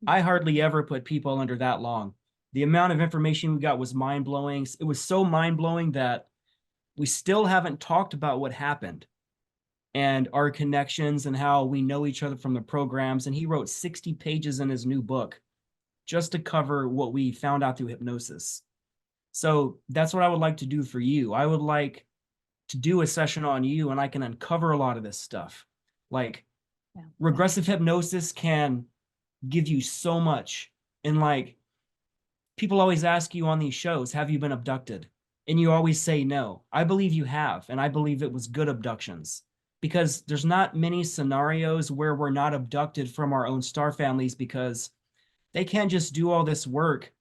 I hardly ever put people under that long. The amount of information we got was mind-blowing. It was so mind-blowing that we still haven't talked about what happened and our connections and how we know each other from the programs. And he wrote 60 pages in his new book just to cover what we found out through hypnosis. So that's what I would like to do for you. I would like to do a session on you, and I can uncover a lot of this stuff. Like, regressive hypnosis can give you so much. And like, people always ask you on these shows, have you been abducted? And you always say no. I believe you have, and I believe it was good abductions, because there's not many scenarios where we're not abducted from our own star families, because they can't just do all this work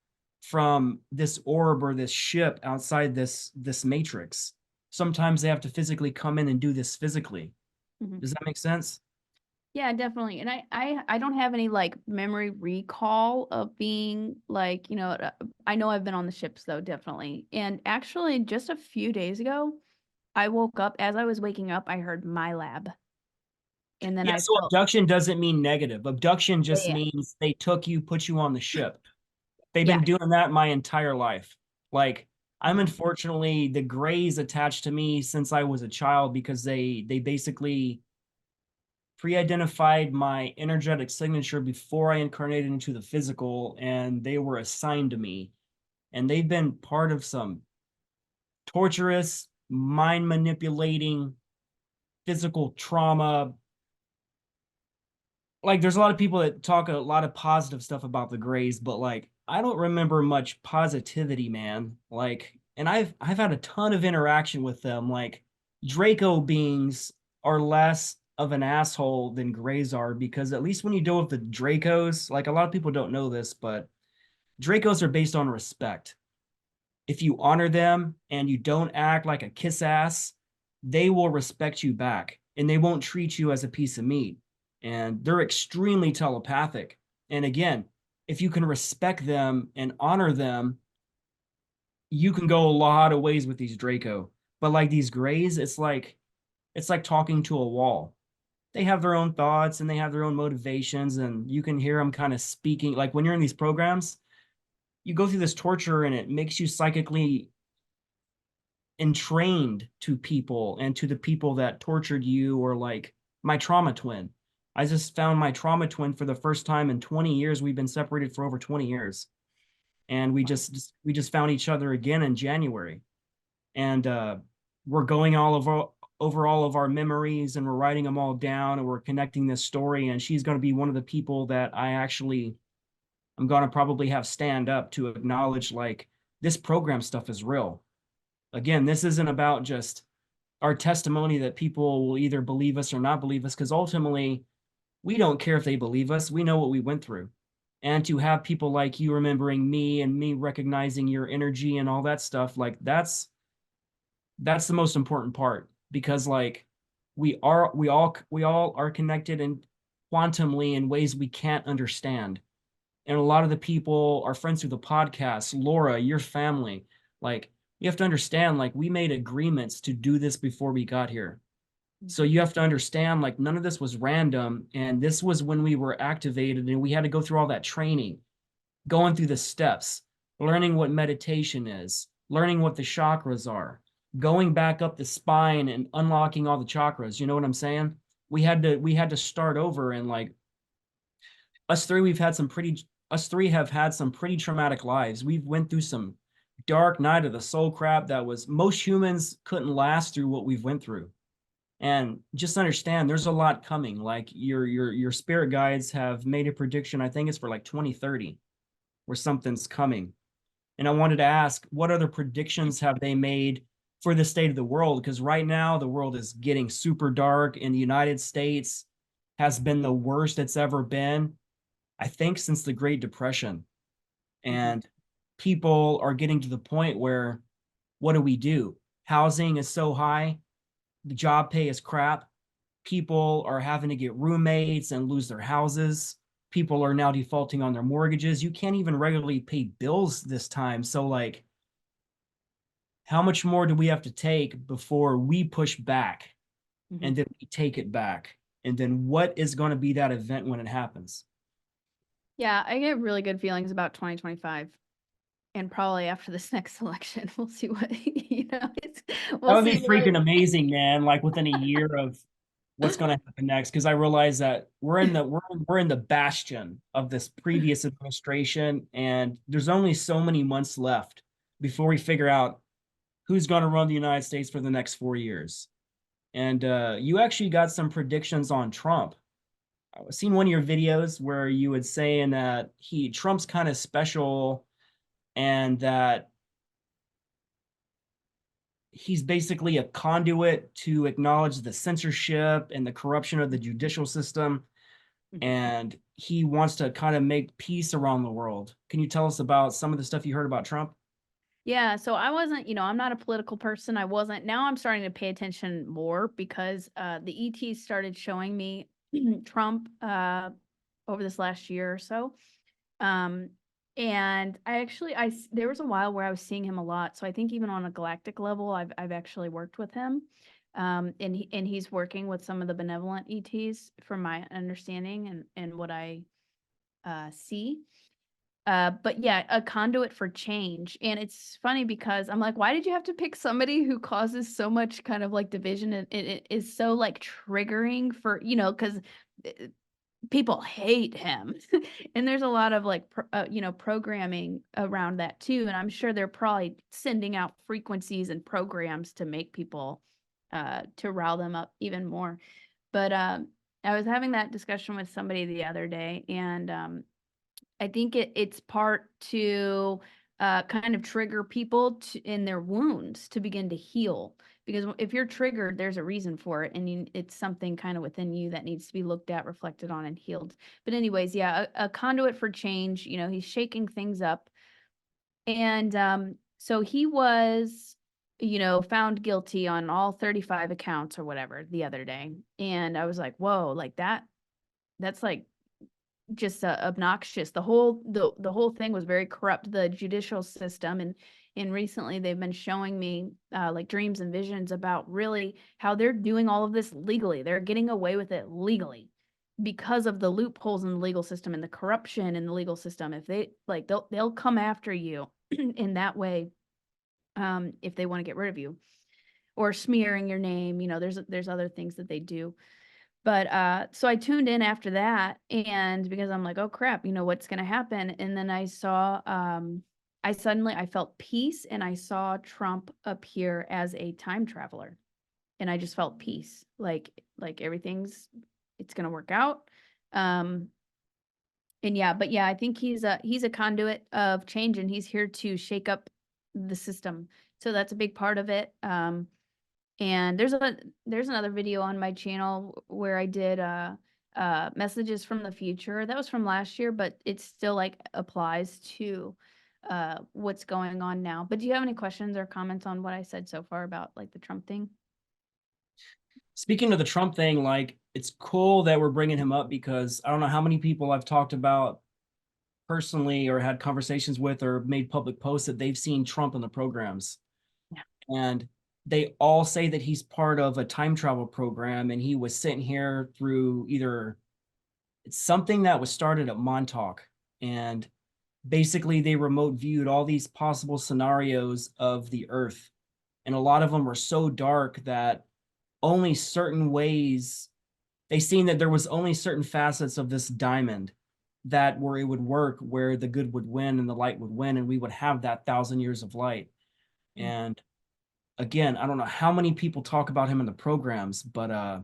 from this orb or this ship outside this matrix. Sometimes they have to physically come in and do this physically. Does that make sense? Yeah, definitely. And I don't have any like memory recall of being like, I know I've been on the ships though, definitely. And actually just a few days ago, I woke up, as I was waking up, I heard my lab. And then Yeah, I so felt, abduction doesn't mean negative. Abduction just yeah, means they took you, put you on the ship. They've yeah. been doing that my entire life. Like, I'm Mhm. unfortunately, the Greys attached to me since I was a child, because they basically pre-identified my energetic signature before I incarnated into the physical, and they were assigned to me. And they've been part of some torturous, mind manipulating, physical trauma. Like, there's a lot of people that talk a lot of positive stuff about the Greys, but like, I don't remember much positivity, man. Like, and I've had a ton of interaction with them. Like, Draco beings are less of an asshole than Greys are, because at least when you deal with the Dracos, like, a lot of people don't know this, but Dracos are based on respect. If you honor them and you don't act like a kiss ass, they will respect you back, and they won't treat you as a piece of meat. And they're extremely telepathic. And again, if you can respect them and honor them, you can go a lot of ways with these Draco. But like these Greys, it's like talking to a wall. They have their own thoughts and they have their own motivations, and you can hear them kind of speaking. Like, when you're in these programs, you go through this torture and it makes you psychically entrained to people and to the people that tortured you. Or like my trauma twin. I just found my trauma twin for the first time in 20 years. We've been separated for over 20 years. And we just found each other again in January. And we're going over all of our memories, and we're writing them all down, and we're connecting this story. And she's going to be one of the people that I'm going to probably have stand up to acknowledge, like, this program stuff is real. Again, this isn't about just our testimony that people will either believe us or not believe us, because ultimately, we don't care if they believe us. We know what we went through. And to have people like you remembering me and me recognizing your energy and all that stuff, like, that's the most important part, because like, we all are connected and quantumly in ways we can't understand. And a lot of the people are friends through the podcast. Laura, your family, like, you have to understand, like, we made agreements to do this before we got here. So you have to understand, like, none of this was random. And this was when we were activated, and we had to go through all that training, going through the steps, learning what meditation is, learning what the chakras are, going back up the spine and unlocking all the chakras. You know what I'm saying? We had to start over. And like, us three, we've had some pretty us three have had some pretty traumatic lives. We've went through some dark night of the soul crap that was most humans couldn't last through what we've went through. And just understand there's a lot coming. Like your spirit guides have made a prediction, I think it's for like 2030, where something's coming. And I wanted to ask, what other predictions have they made for the state of the world? Because right now the world is getting super dark. In the United States has been the worst it's ever been, I think, since the Great Depression. And people are getting to the point where, what do? Housing is so high, the job pay is crap. People are having to get roommates and lose their houses. People are now defaulting on their mortgages. You can't even regularly pay bills this time. So, like, how much more do we have to take before we push back and then we take it back? And then what is going to be that event when it happens? Yeah, I get really good feelings about 2025. And probably after this next election, we'll see what, That we'll would be see freaking what. amazing, man. Like within a year of what's going to happen next, because I realize that we're in the bastion of this previous administration, and there's only so many months left before we figure out who's going to run the United States for the next 4 years. And you actually got some predictions on Trump. I've seen one of your videos where you would saying that Trump's kind of special, and that he's basically a conduit to acknowledge the censorship and the corruption of the judicial system. And he wants to kind of make peace around the world. Can you tell us about some of the stuff you heard about Trump? Yeah, so I wasn't, I'm not a political person. I wasn't. Now I'm starting to pay attention more because the ET started showing me Trump over this last year or so. And there was a while where I was seeing him a lot. So I think even on a galactic level, I've actually worked with him. And he's working with some of the benevolent ETs from my understanding and what I see. But yeah, a conduit for change. And it's funny because I'm like, why did you have to pick somebody who causes so much kind of like division? And it is so like triggering for, because people hate him. And there's a lot of like, programming around that too. And I'm sure they're probably sending out frequencies and programs to make people, to rile them up even more. But I was having that discussion with somebody the other day, and I think it's part to kind of trigger people in their wounds to begin to heal. Because if you're triggered, there's a reason for it, and it's something kind of within you that needs to be looked at, reflected on, and healed. But anyways, yeah, a conduit for change. He's shaking things up, and so he was, found guilty on all 35 accounts or whatever the other day, and I was like, whoa, like that's like just obnoxious. The whole thing was very corrupt, the judicial system. And recently they've been showing me like dreams and visions about really how they're doing all of this legally. They're getting away with it legally because of the loopholes in the legal system and the corruption in the legal system. If they like, they'll come after you in that way, if they want to get rid of you or smearing your name. There's other things that they do. But so I tuned in after that, and because I'm like, oh crap, what's gonna happen? And then I saw I felt peace, and I saw Trump appear as a time traveler. And I just felt peace. Like it's gonna work out. And yeah, I think he's a conduit of change, and he's here to shake up the system. So that's a big part of it. And there's another video on my channel where I did messages from the future. That was from last year, but it still like applies to what's going on now. But do you have any questions or comments on what I said so far about like the Trump thing? Speaking of the Trump thing, like, it's cool that we're bringing him up, because I don't know how many people I've talked about personally or had conversations with or made public posts that they've seen Trump in the programs. Yeah. And they all say that he's part of a time travel program, and he was sitting here through either it's something that was started at Montauk, and basically they remote viewed all these possible scenarios of the Earth. And a lot of them were so dark that only certain ways they seen that there was only certain facets of this diamond that where it would work, where the good would win and the light would win, and we would have that 1,000 years of light. And again, I don't know how many people talk about him in the programs, but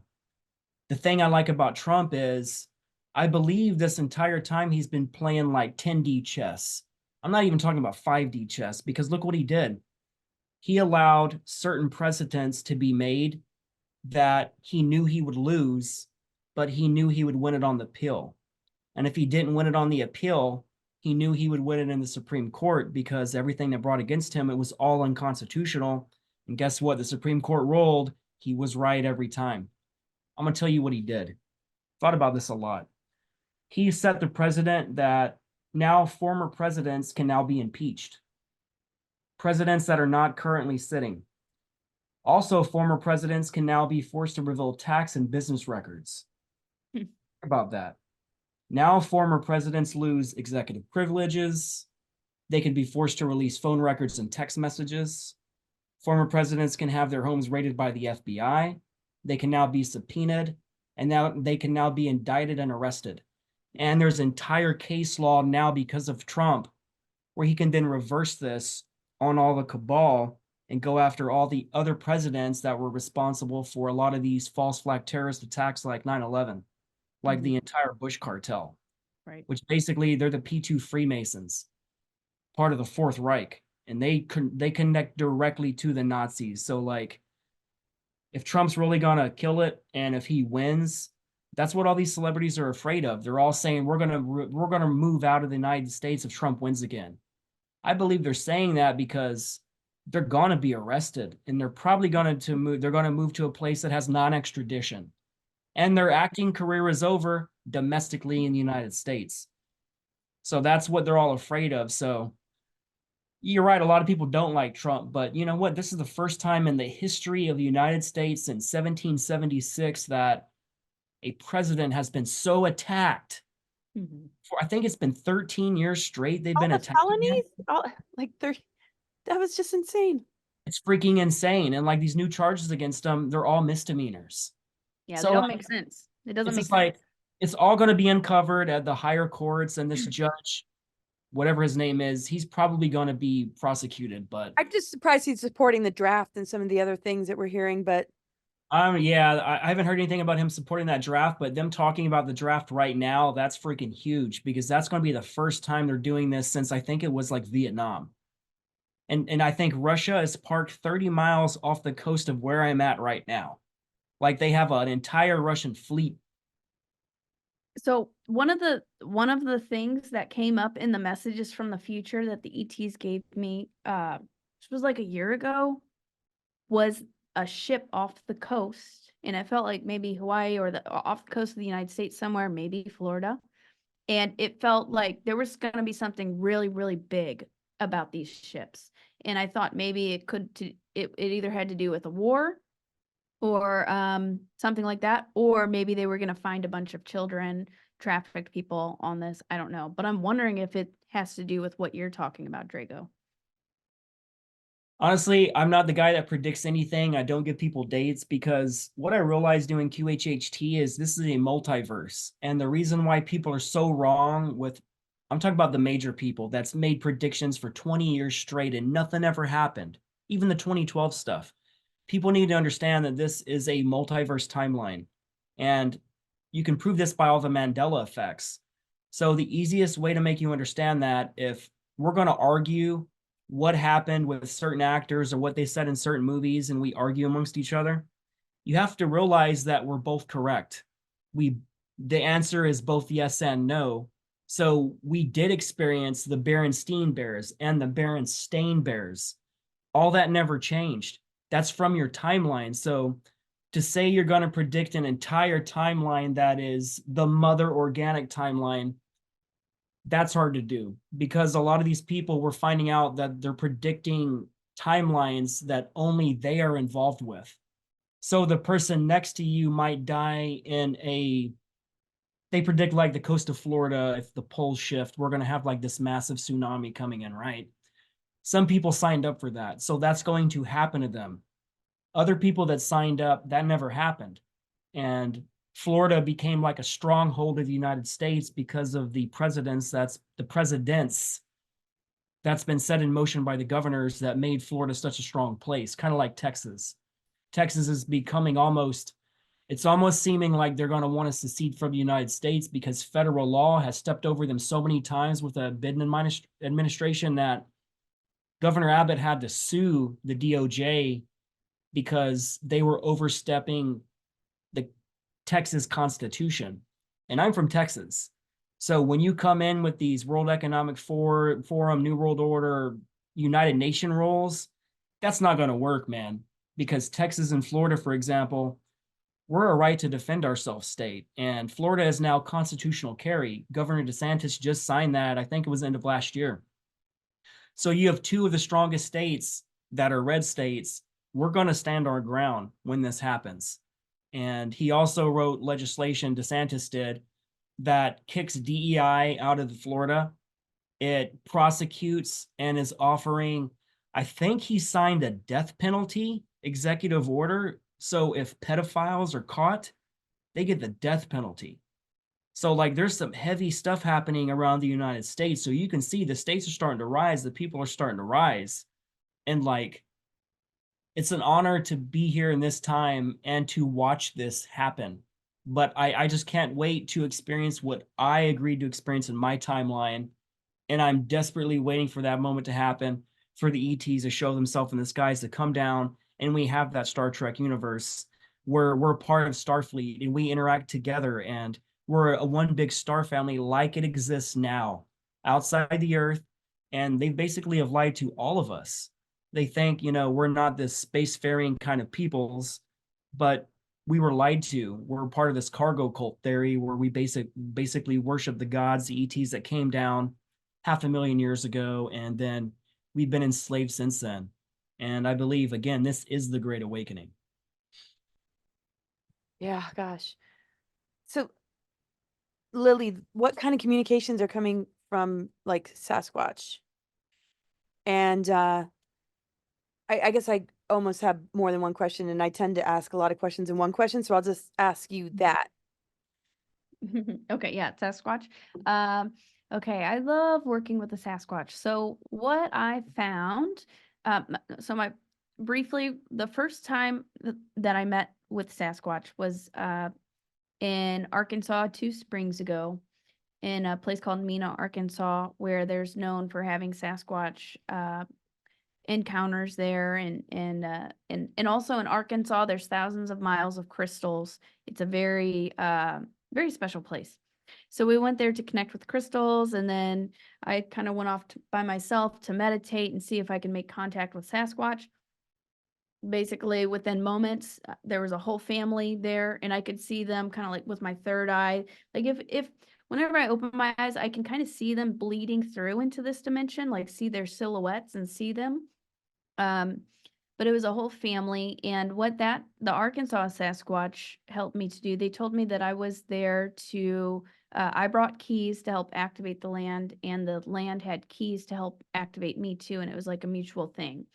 the thing I like about Trump is I believe this entire time he's been playing like 10D chess. I'm not even talking about 5D chess, because look what he did. He allowed certain precedents to be made that he knew he would lose, but he knew he would win it on the appeal. And if he didn't win it on the appeal, he knew he would win it in the Supreme Court, because everything that brought against him, it was all unconstitutional. And guess what? The Supreme Court ruled he was right every time. I'm going to tell you what he did. Thought about this a lot. He set the precedent that now former presidents can now be impeached. Presidents that are not currently sitting. Also, former presidents can now be forced to reveal tax and business records. About that. Now, former presidents lose executive privileges. They can be forced to release phone records and text messages. Former presidents can have their homes raided by the FBI. They can now be subpoenaed, and now they can now be indicted and arrested. And there's entire case law now because of Trump, where he can then reverse this on all the cabal and go after all the other presidents that were responsible for a lot of these false flag terrorist attacks like 9/11, like the entire Bush cartel, Right. which basically they're the P2 Freemasons, part of the Fourth Reich, and they connect directly to the Nazis. So like, if Trump's really gonna kill it, and if he wins, that's what all these celebrities are afraid of. They're all saying we're gonna move out of the United States if Trump wins again. I believe they're saying that because they're gonna be arrested, and they're probably gonna move. They're gonna move to a place that has non-extradition, and their acting career is over domestically in the United States. So that's what they're all afraid of. So you're right. A lot of people don't like Trump, but you know what? This is the first time in the history of the United States since 1776 that a president has been so attacked. For, I think it's been 13 years straight they've been the attacking him. felonies, like that was just insane. It's freaking insane. And like these new charges against him, they're all misdemeanors. Yeah, So they don't like, make sense. It doesn't it's make just sense. like, it's all going to be uncovered at the higher courts, and this judge, whatever his name is, he's probably going to be prosecuted. But I'm just surprised he's supporting the draft and some of the other things that we're hearing, but yeah, I haven't heard anything about him supporting that draft, but them talking about the draft right now, that's freaking huge, because that's going to be the first time they're doing this since I think it was like Vietnam. And I think Russia is parked 30 miles off the coast of where I'm at right now. Like they have an entire Russian fleet. So one of the things that came up in the messages from the future that the ETs gave me, this was like a year ago, was a ship off the coast, and it felt like maybe Hawaii or off the coast of the United States somewhere, maybe Florida. And it felt like there was going to be something really, really big about these ships. And I thought maybe it either had to do with a war or something like that, or maybe they were going to find a bunch of children, trafficked people on this. I don't know, but I'm wondering if it has to do with what you're talking about, Drago. Honestly, I'm not the guy that predicts anything. I don't give people dates, because what I realized doing QHHT is this is a multiverse. And the reason why people are so wrong with, I'm talking about the major people that's made predictions for 20 years straight and nothing ever happened, even the 2012 stuff. People need to understand that this is a multiverse timeline. And you can prove this by all the Mandela effects. So the easiest way to make you understand that, if we're going to argue what happened with certain actors or what they said in certain movies, and we argue amongst each other, you have to realize that we're both correct. The answer is both yes and no. So we did experience the Berenstain Bears and the Berenstain Bears. All that never changed. That's from your timeline. So to say you're going to predict an entire timeline that is the mother organic timeline, that's hard to do, because a lot of these people were finding out that they're predicting timelines that only they are involved with. So the person next to you might die they predict like the coast of Florida, if the poles shift, we're going to have like this massive tsunami coming in, right? Some people signed up for that. So that's going to happen to them. Other people that signed up, that never happened. And Florida became like a stronghold of the United States because of the presidents that's been set in motion by the governors that made Florida such a strong place, kind of like Texas. Texas is becoming it's almost seeming like they're going to want to secede from the United States because federal law has stepped over them so many times with the Biden administration that Governor Abbott had to sue the DOJ because they were overstepping the Texas Constitution. And I'm from Texas. So when you come in with these World Economic Forum, New World Order, United Nation rules, that's not going to work, man. Because Texas and Florida, for example, we're a right to defend ourselves state. And Florida is now constitutional carry. Governor DeSantis just signed that. I think it was the end of last year. So you have two of the strongest states that are red states. We're going to stand our ground when this happens. And he also wrote legislation, DeSantis did, that kicks DEI out of Florida. It prosecutes and is offering, I think he signed a death penalty executive order. So if pedophiles are caught, they get the death penalty. So like there's some heavy stuff happening around the United States. So you can see the states are starting to rise, the people are starting to rise. And like, it's an honor to be here in this time and to watch this happen. But I just can't wait to experience what I agreed to experience in my timeline. And I'm desperately waiting for that moment to happen, for the ETs to show themselves in the skies, to come down, and we have that Star Trek universe where we're part of Starfleet and we interact together, and we're a one big star family like it exists now outside the Earth. And they basically have lied to all of us. They think, we're not this spacefaring kind of peoples, but we were lied to. We're part of this cargo cult theory where we basically worship the gods, the ETs that came down 500,000 years ago, and then we've been enslaved since then. And I believe, again, this is the Great Awakening. Yeah, gosh. So, Lily, what kind of communications are coming from like Sasquatch? And I guess I almost have more than one question, and I tend to ask a lot of questions in one question, so I'll just ask you that. Okay, yeah, Sasquatch. Okay, I love working with the Sasquatch. So what I found, briefly, the first time that I met with Sasquatch was in Arkansas 2 springs ago, in a place called Mena, Arkansas, where there's known for having Sasquatch encounters there, and also in Arkansas there's thousands of miles of crystals. It's a very very special place. So we went there to connect with crystals, and then I kind of went off by myself to meditate and see if I can make contact with Sasquatch. Basically within moments, there was a whole family there, and I could see them kind of like with my third eye. Like if whenever I open my eyes, I can kind of see them bleeding through into this dimension, like see their silhouettes and see them. But it was a whole family. And what the Arkansas Sasquatch helped me to do, they told me that I was there to, I brought keys to help activate the land, and the land had keys to help activate me too. And it was like a mutual thing.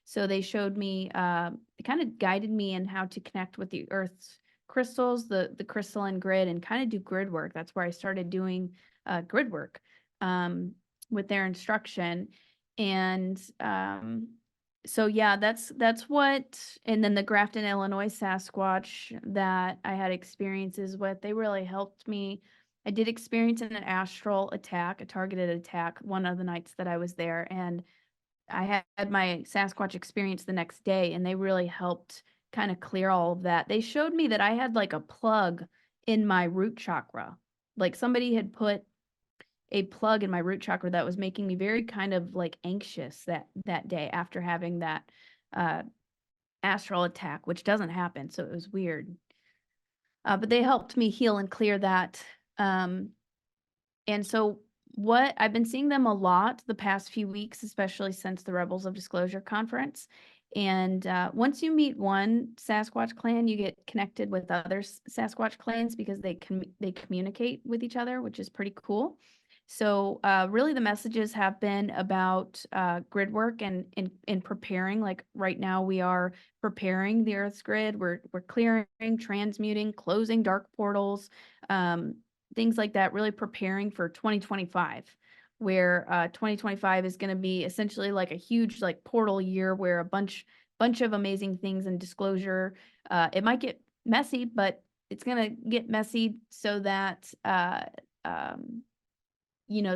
So they showed me, it kind of guided me in how to connect with the Earth's crystals, the crystalline grid, and kind of do grid work. That's where I started doing grid work with their instruction. And so yeah, that's what, and then the Grafton, Illinois Sasquatch that I had experiences with, they really helped me. I did experience an astral attack, a targeted attack, one of the nights that I was there, and I had my Sasquatch experience the next day, and they really helped kind of clear all of that. They showed me that I had like a plug in my root chakra. Like somebody had put a plug in my root chakra that was making me very kind of like anxious that day after having that astral attack, which doesn't happen. So it was weird. But they helped me heal and clear that. And so what I've been seeing them a lot the past few weeks, especially since the Rebels of Disclosure conference. And once you meet one Sasquatch clan, you get connected with other Sasquatch clans because they communicate with each other, which is pretty cool. So really the messages have been about grid work and in preparing. Like right now we are preparing the Earth's grid. We're clearing, transmuting, closing dark portals, things like that, really preparing for 2025, where 2025 is going to be essentially like a huge like portal year where a bunch of amazing things and disclosure. It might get messy, but it's going to get messy so that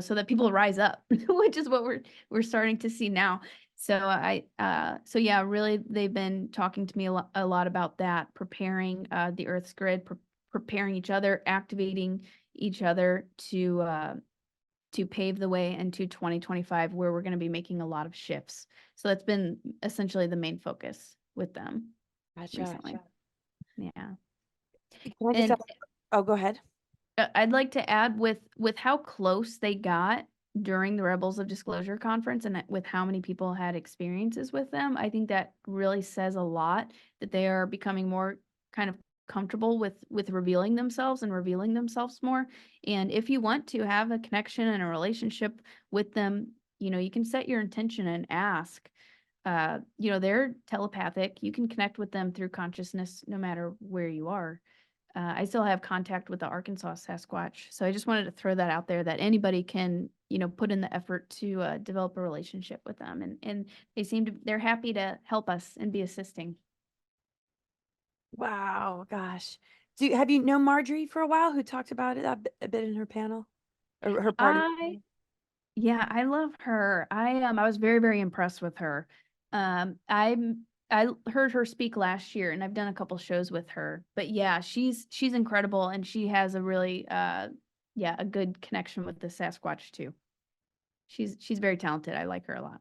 so that people rise up, which is what we're starting to see now. So yeah, really they've been talking to me a lot about that, preparing the Earth's grid, preparing each other, activating each other to pave the way into 2025, where we're going to be making a lot of shifts. So that's been essentially the main focus with them recently. Yeah. Can I just And oh, go ahead. I'd like to add with how close they got during the Rebels of Disclosure conference and with how many people had experiences with them. I think that really says a lot that they are becoming more kind of comfortable with revealing themselves and revealing themselves more. And if you want to have a connection and a relationship with them, you can set your intention and ask. They're telepathic. You can connect with them through consciousness no matter where you are. I still have contact with the Arkansas Sasquatch. So I just wanted to throw that out there that anybody can, put in the effort to develop a relationship with them. And they're happy to help us and be assisting. Wow, gosh. Have you known Marjorie for a while, who talked about it a bit in her panel or her part? Yeah, I love her. I was very, very impressed with her. I heard her speak last year and I've done a couple shows with her. But yeah, she's incredible and she has a really a good connection with the Sasquatch too. She's very talented. I like her a lot.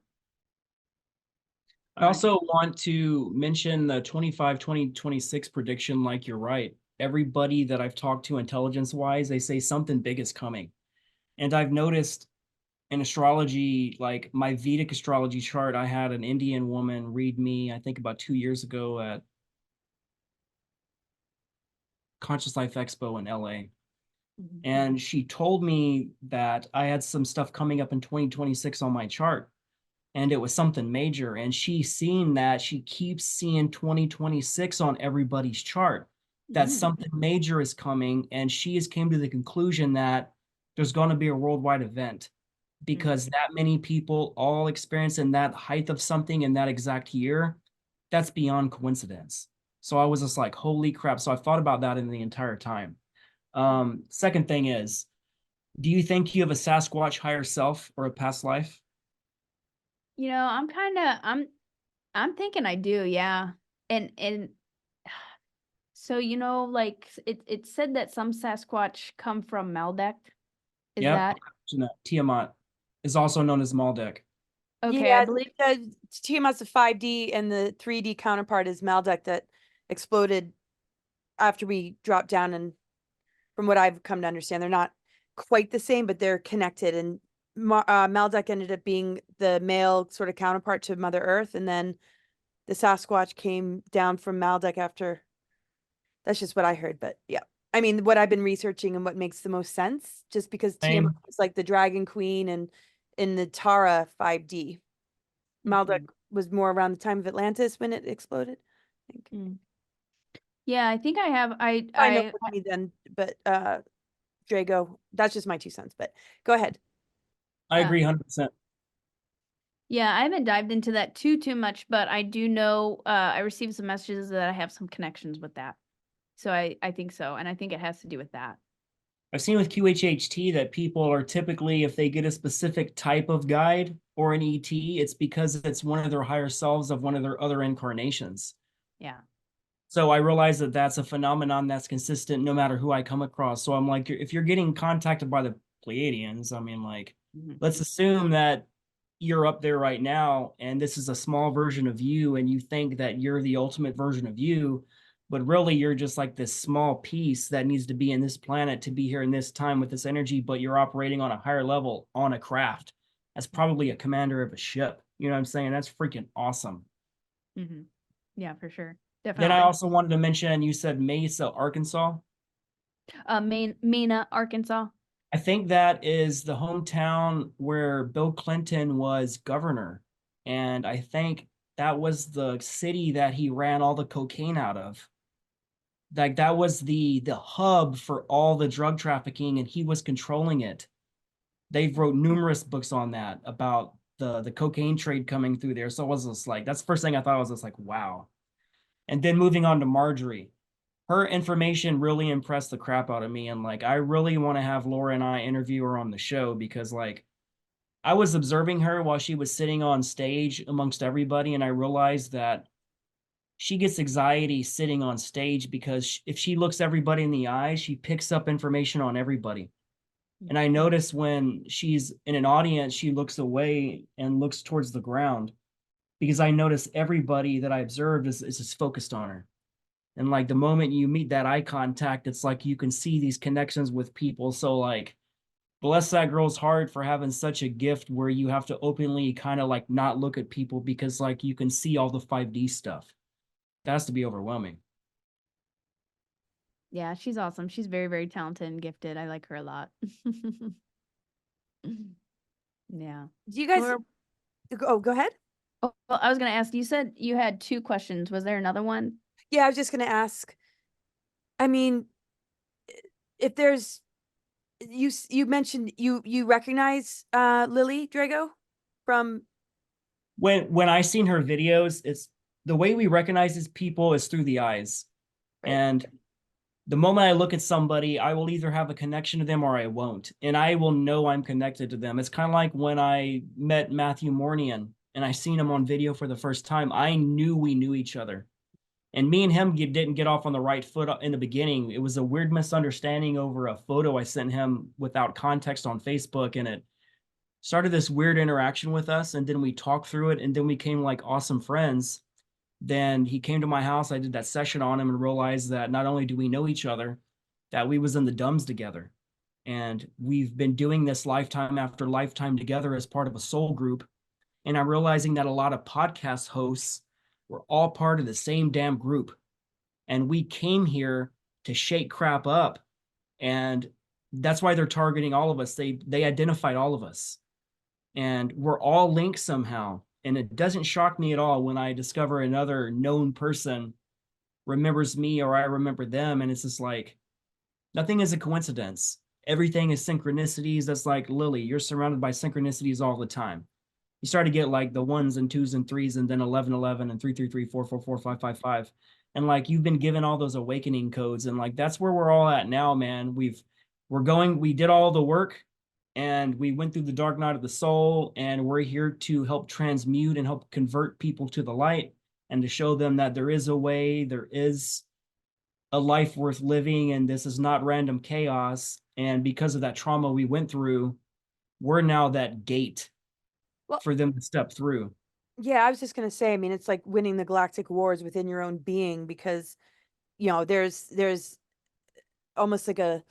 I also want to mention the 2026 prediction. Like, you're right. Everybody that I've talked to intelligence-wise, they say something big is coming. And I've noticed in astrology, like my Vedic astrology chart, I had an Indian woman read me, I think about 2 years ago at Conscious Life Expo in LA. And she told me that I had some stuff coming up in 2026 on my chart. And it was something major. And she's seen that. She keeps seeing 2026 on everybody's chart, that something major is coming. And she has came to the conclusion that there's going to be a worldwide event, because that many people all experiencing that height of something in that exact year, that's beyond coincidence. So I was just like, holy crap. So I thought about that in the entire time. Second thing is, do you think you have a Sasquatch higher self or a past life? I'm thinking I do, yeah. And so like it said that some Sasquatch come from Maldek. Is Yep. that Tiamat is also known as Maldek. okay? Yeah, I believe Tiamat's the 5D and the 3D counterpart is Maldek that exploded after we dropped down. And from what I've come to understand, they're not quite the same, but they're connected. And Maldek ended up being the male sort of counterpart to Mother Earth. And then the Sasquatch came down from Maldek after. That's just what I heard. But yeah, I mean, what I've been researching and what makes the most sense, just because Tiamat is like the Dragon Queen, and in the Tara 5D, Maldek was more around the time of Atlantis when it exploded, I think. Yeah, I think I have. I know what me then, but Drago, that's just my 2 cents. But go ahead. I agree 100%. Yeah, I haven't dived into that too much, but I do know I received some messages that I have some connections with that. So I think so, and I think it has to do with that. I've seen with QHHT that people are typically, if they get a specific type of guide or an ET, it's because it's one of their higher selves of one of their other incarnations. Yeah. So I realize that that's a phenomenon that's consistent no matter who I come across. So I'm like, if you're getting contacted by the Pleiadians, I mean, like, let's assume that you're up there right now and this is a small version of you and you think that you're the ultimate version of you, but really you're just like this small piece that needs to be in this planet to be here in this time with this energy, but you're operating on a higher level on a craft as probably a commander of a ship. You know what I'm saying? That's freaking awesome. Yeah, for sure. Definitely. Then I also wanted to mention, you said Mesa, Arkansas. Mena, Arkansas. I think that is the hometown where Bill Clinton was governor. And I think that was the city that he ran all the cocaine out of. Like that was the hub for all the drug trafficking, and he was controlling it. They've wrote numerous books on that about the cocaine trade coming through there. So it was just like that's the first thing I thought. I was just like, wow. And then moving on to Marjorie, her information really impressed the crap out of me. And like, I really want to have Laura and I interview her on the show because like I was observing her while she was sitting on stage amongst everybody. And I realized that she gets anxiety sitting on stage because if she looks everybody in the eye, she picks up information on everybody. And I notice when she's in an audience, she looks away and looks towards the ground because I notice everybody that I observed is just focused on her. And like the moment you meet that eye contact, it's like you can see these connections with people. So like bless that girl's heart for having such a gift where you have to openly kind of like not look at people because like you can see all the 5D stuff. That has to be overwhelming. Yeah, she's awesome. She's very, very talented and gifted. I like her a lot. Yeah. Do you guys? Laura, Oh, go ahead. well, I was gonna ask, you said you had 2 questions. Was there another one? Yeah, I was just going to ask. I mean, if there's you mentioned you recognize Lily Drago from When I seen her videos, it's the way we recognize these people is through the eyes. Right. And the moment I look at somebody, I will either have a connection to them or I won't. And I will know I'm connected to them. It's kind of like when I met Matthew Mornian and I seen him on video for the first time. I knew we knew each other. And me and him didn't get off on the right foot in the beginning. It was a weird misunderstanding over a photo I sent him without context on Facebook. And it started this weird interaction with us. And then we talked through it. And then we became like awesome friends. Then he came to my house. I did that session on him and realized that not only do we know each other, that we was in the dumbs together. And we've been doing this lifetime after lifetime together as part of a soul group. And I'm realizing that a lot of podcast hosts were all part of the same damn group. And we came here to shake crap up. And that's why they're targeting all of us. They identified all of us. And we're all linked somehow. And it doesn't shock me at all when I discover another known person remembers me or I remember them. And it's just like, nothing is a coincidence. Everything is synchronicities. That's like, Lily, you're surrounded by synchronicities all the time. You start to get like the 1s and 2s and 3s and then 11, 11 and 3, 3, 3, 4, 4, 4, 5, 5, 5. And like, you've been given all those awakening codes. And like, that's where we're all at now, man. We did all the work and we went through the dark night of the soul, and we're here to help transmute and help convert people to the light and to show them that there is a way, there is a life worth living, and this is not random chaos. And because of that trauma we went through, we're now that gate for them to step through. Yeah, I was just going to say, I mean, it's like winning the galactic wars within your own being because, there's almost like a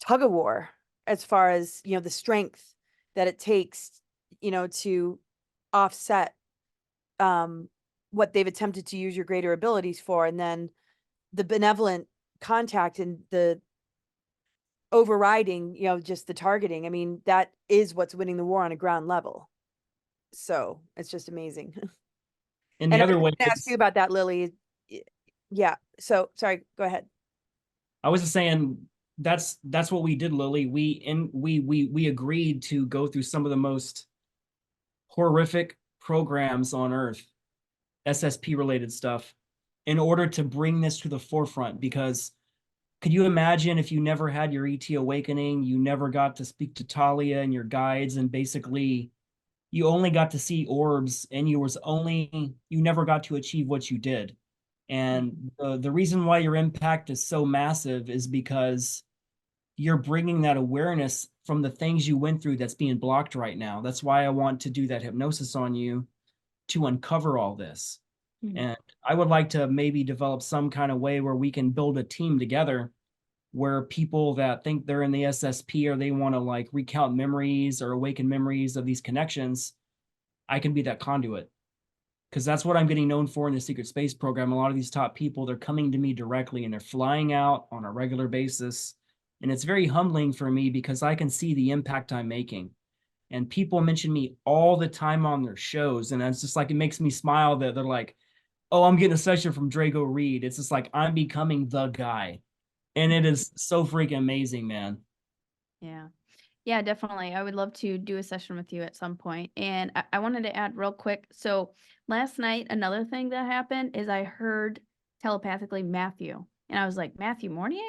tug of war as far as, the strength that it takes, to offset what they've attempted to use your greater abilities for. And then the benevolent contact and the overriding, just the targeting. I mean, that is what's winning the war on a ground level. So it's just amazing. And the other way I ask you about that, Lily. Yeah. So sorry, go ahead. I was just saying that's what we did, Lily. We agreed to go through some of the most horrific programs on Earth, SSP related stuff, in order to bring this to the forefront. Because could you imagine if you never had your ET awakening, you never got to speak to Talia and your guides, and basically you only got to see orbs, and you never got to achieve what you did. And the reason why your impact is so massive is because you're bringing that awareness from the things you went through that's being blocked right now. That's why I want to do that hypnosis on you to uncover all this. Mm-hmm. And I would like to maybe develop some kind of way where we can build a team together where people that think they're in the SSP or they want to like recount memories or awaken memories of these connections, I can be that conduit. Because that's what I'm getting known for in the secret space program. A lot of these top people, they're coming to me directly and they're flying out on a regular basis And it's very humbling for me because I can see the impact I'm making. And people mention me all the time on their shows. And it's just like, it makes me smile that they're like, oh, I'm getting a session from Drago Reed. It's just like, I'm becoming the guy. And it is so freaking amazing, man. Yeah. Yeah, definitely. I would love to do a session with you at some point. And I wanted to add real quick. So last night, another thing that happened is I heard telepathically Matthew. And I was like, Matthew Mornier?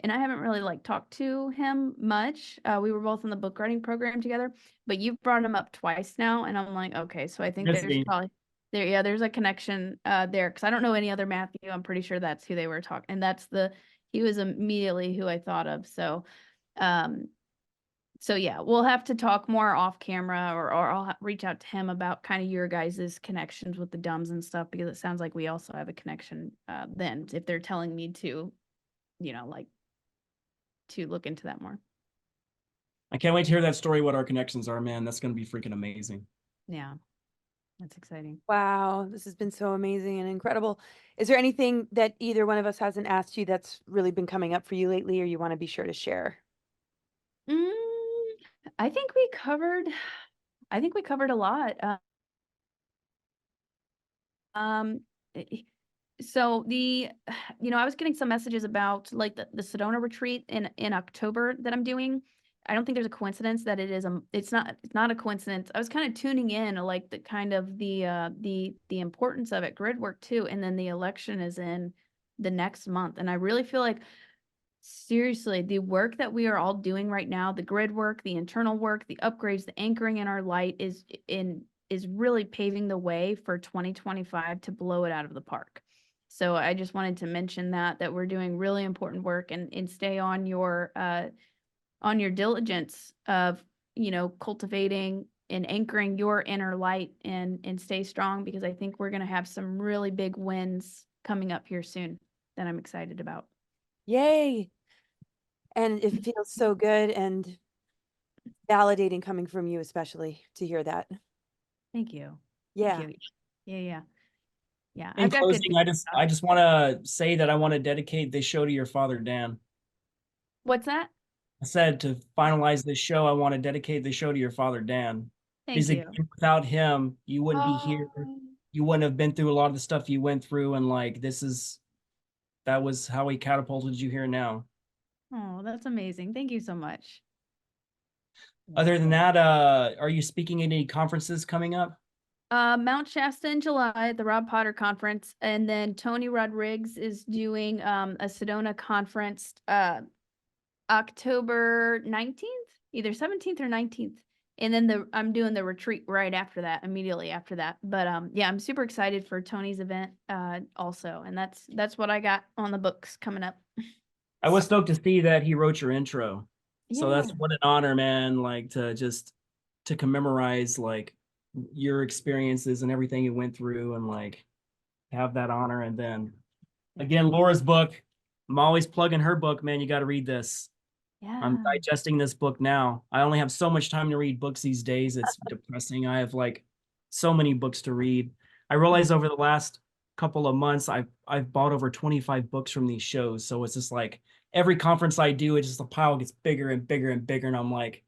And I haven't really like talked to him much. We were both in the book writing program together, but you've brought him up twice now. And I'm like, okay, so I think there's probably there, yeah, there's a connection there. Cause I don't know any other Matthew. I'm pretty sure that's who they were talking. And he was immediately who I thought of. Um, so yeah, we'll have to talk more off camera, or I'll reach out to him about kind of your guys' connections with the dumbs and stuff, because it sounds like we also have a connection then, if they're telling me to, like to look into that more. I can't wait to hear that story, what our connections are, man. That's going to be freaking amazing. Yeah, that's exciting. Wow, this has been so amazing and incredible. Is there anything that either one of us hasn't asked you that's really been coming up for you lately, or you want to be sure to share? Mm, I think we covered a lot. Um, so I was getting some messages about like the Sedona retreat in October that I'm doing. I don't think there's a coincidence that it's not a coincidence. I was kind of tuning in like the kind of the importance of it, grid work too, and then the election is in the next month, and I really feel like seriously, the work that we are all doing right now, the grid work, the internal work, the upgrades, the anchoring in our light is really paving the way for 2025 to blow it out of the park. So I just wanted to mention that we're doing really important work, and stay on your diligence of, cultivating and anchoring your inner light, and stay strong, because I think we're going to have some really big wins coming up here soon that I'm excited about. Yay. And it feels so good and validating coming from you, especially to hear that. Thank you. Yeah. Thank you. Yeah. Yeah. In closing, I just want to say that I want to dedicate this show to your father, Dan. What's that? I said to finalize this show, I want to dedicate the show to your father, Dan. Thank Because you. again, without him, you wouldn't be here. You wouldn't have been through a lot of the stuff you went through. And like, that was how he catapulted you here now. Oh, that's amazing. Thank you so much. Other than that, are you speaking at any conferences coming up? Mount Shasta in July at the Rob Potter conference, and then Tony Rodriguez is doing a Sedona conference October 19th, either 17th or 19th. And then I'm doing the retreat right after that, immediately after that. But yeah, I'm super excited for Tony's event also, and that's what I got on the books coming up. I was stoked to see that he wrote your intro. So Yeah. that's what an honor, man, like to commemorize like your experiences and everything you went through, and like have that honor. And then again, Laura's book, I'm always plugging her book, man. You got to read this. Yeah. I'm digesting this book now. I only have so much time to read books these days. It's depressing. I have like so many books to read. I realized over the last couple of months, I've bought over 25 books from these shows. So it's just like every conference I do, it's just the pile gets bigger and bigger and bigger. And I'm like,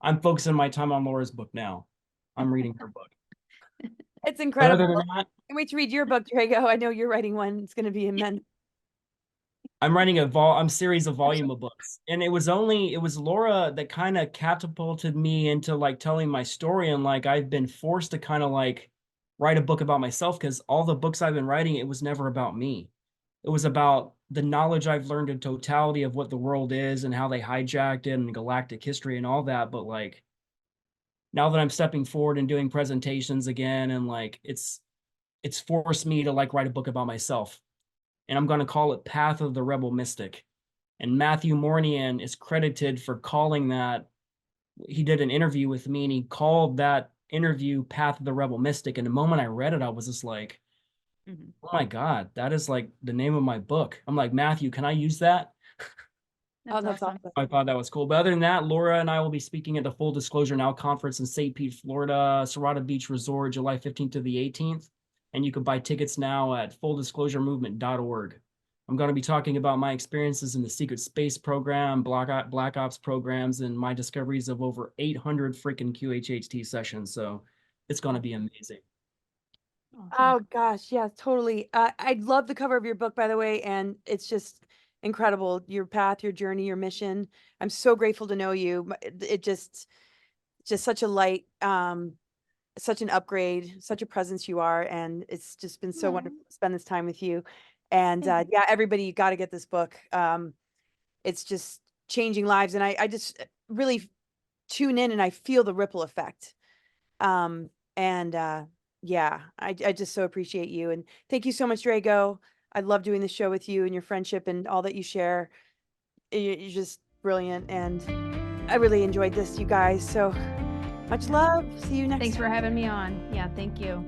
I'm focusing my time on Laura's book now. I'm reading her book. It's incredible. But other than that, I can't wait to read your book, Drago. I know you're writing one. It's going to be immense. I'm writing a series of volume of books, and it was Laura that kind of catapulted me into like telling my story, and like I've been forced to kind of like write a book about myself, because all the books I've been writing, it was never about me. It was about the knowledge I've learned in totality of what the world is and how they hijacked it and galactic history and all that. But like now that I'm stepping forward and doing presentations again, and like it's forced me to like write a book about myself. And I'm going to call it Path of the Rebel Mystic. And Matthew Mornian is credited for calling that. He did an interview with me, and he called that interview Path of the Rebel Mystic. And the moment I read it, I was just like, oh my God, that is like the name of my book. I'm like, Matthew, can I use that? That's awesome. I thought that was cool. But other than that, Laura and I will be speaking at the Full Disclosure Now conference in St. Pete, Florida, Serrata Beach Resort, July 15th to the 18th. And you can buy tickets now at fulldisclosuremovement.org. I'm going to be talking about my experiences in the secret space program, Black Ops programs, and my discoveries of over 800 freaking QHHT sessions. So it's going to be amazing. Awesome. Oh gosh, yeah, totally. I love the cover of your book, by the way, and it's just incredible. Your path, your journey, your mission. I'm so grateful to know you. It just such a light, such an upgrade, such a presence you are, and it's just been so Aw. wonderful to spend this time with you. And Thank yeah, everybody, you got to get this book. It's just changing lives, and I just really tune in and I feel the ripple effect. And yeah, I just so appreciate you, and thank you so much, Drago. I love doing this show with you and your friendship and all that you share. You're just brilliant, and I really enjoyed this, you guys. So much love. See you next Thanks time. for having me on. Yeah, thank you.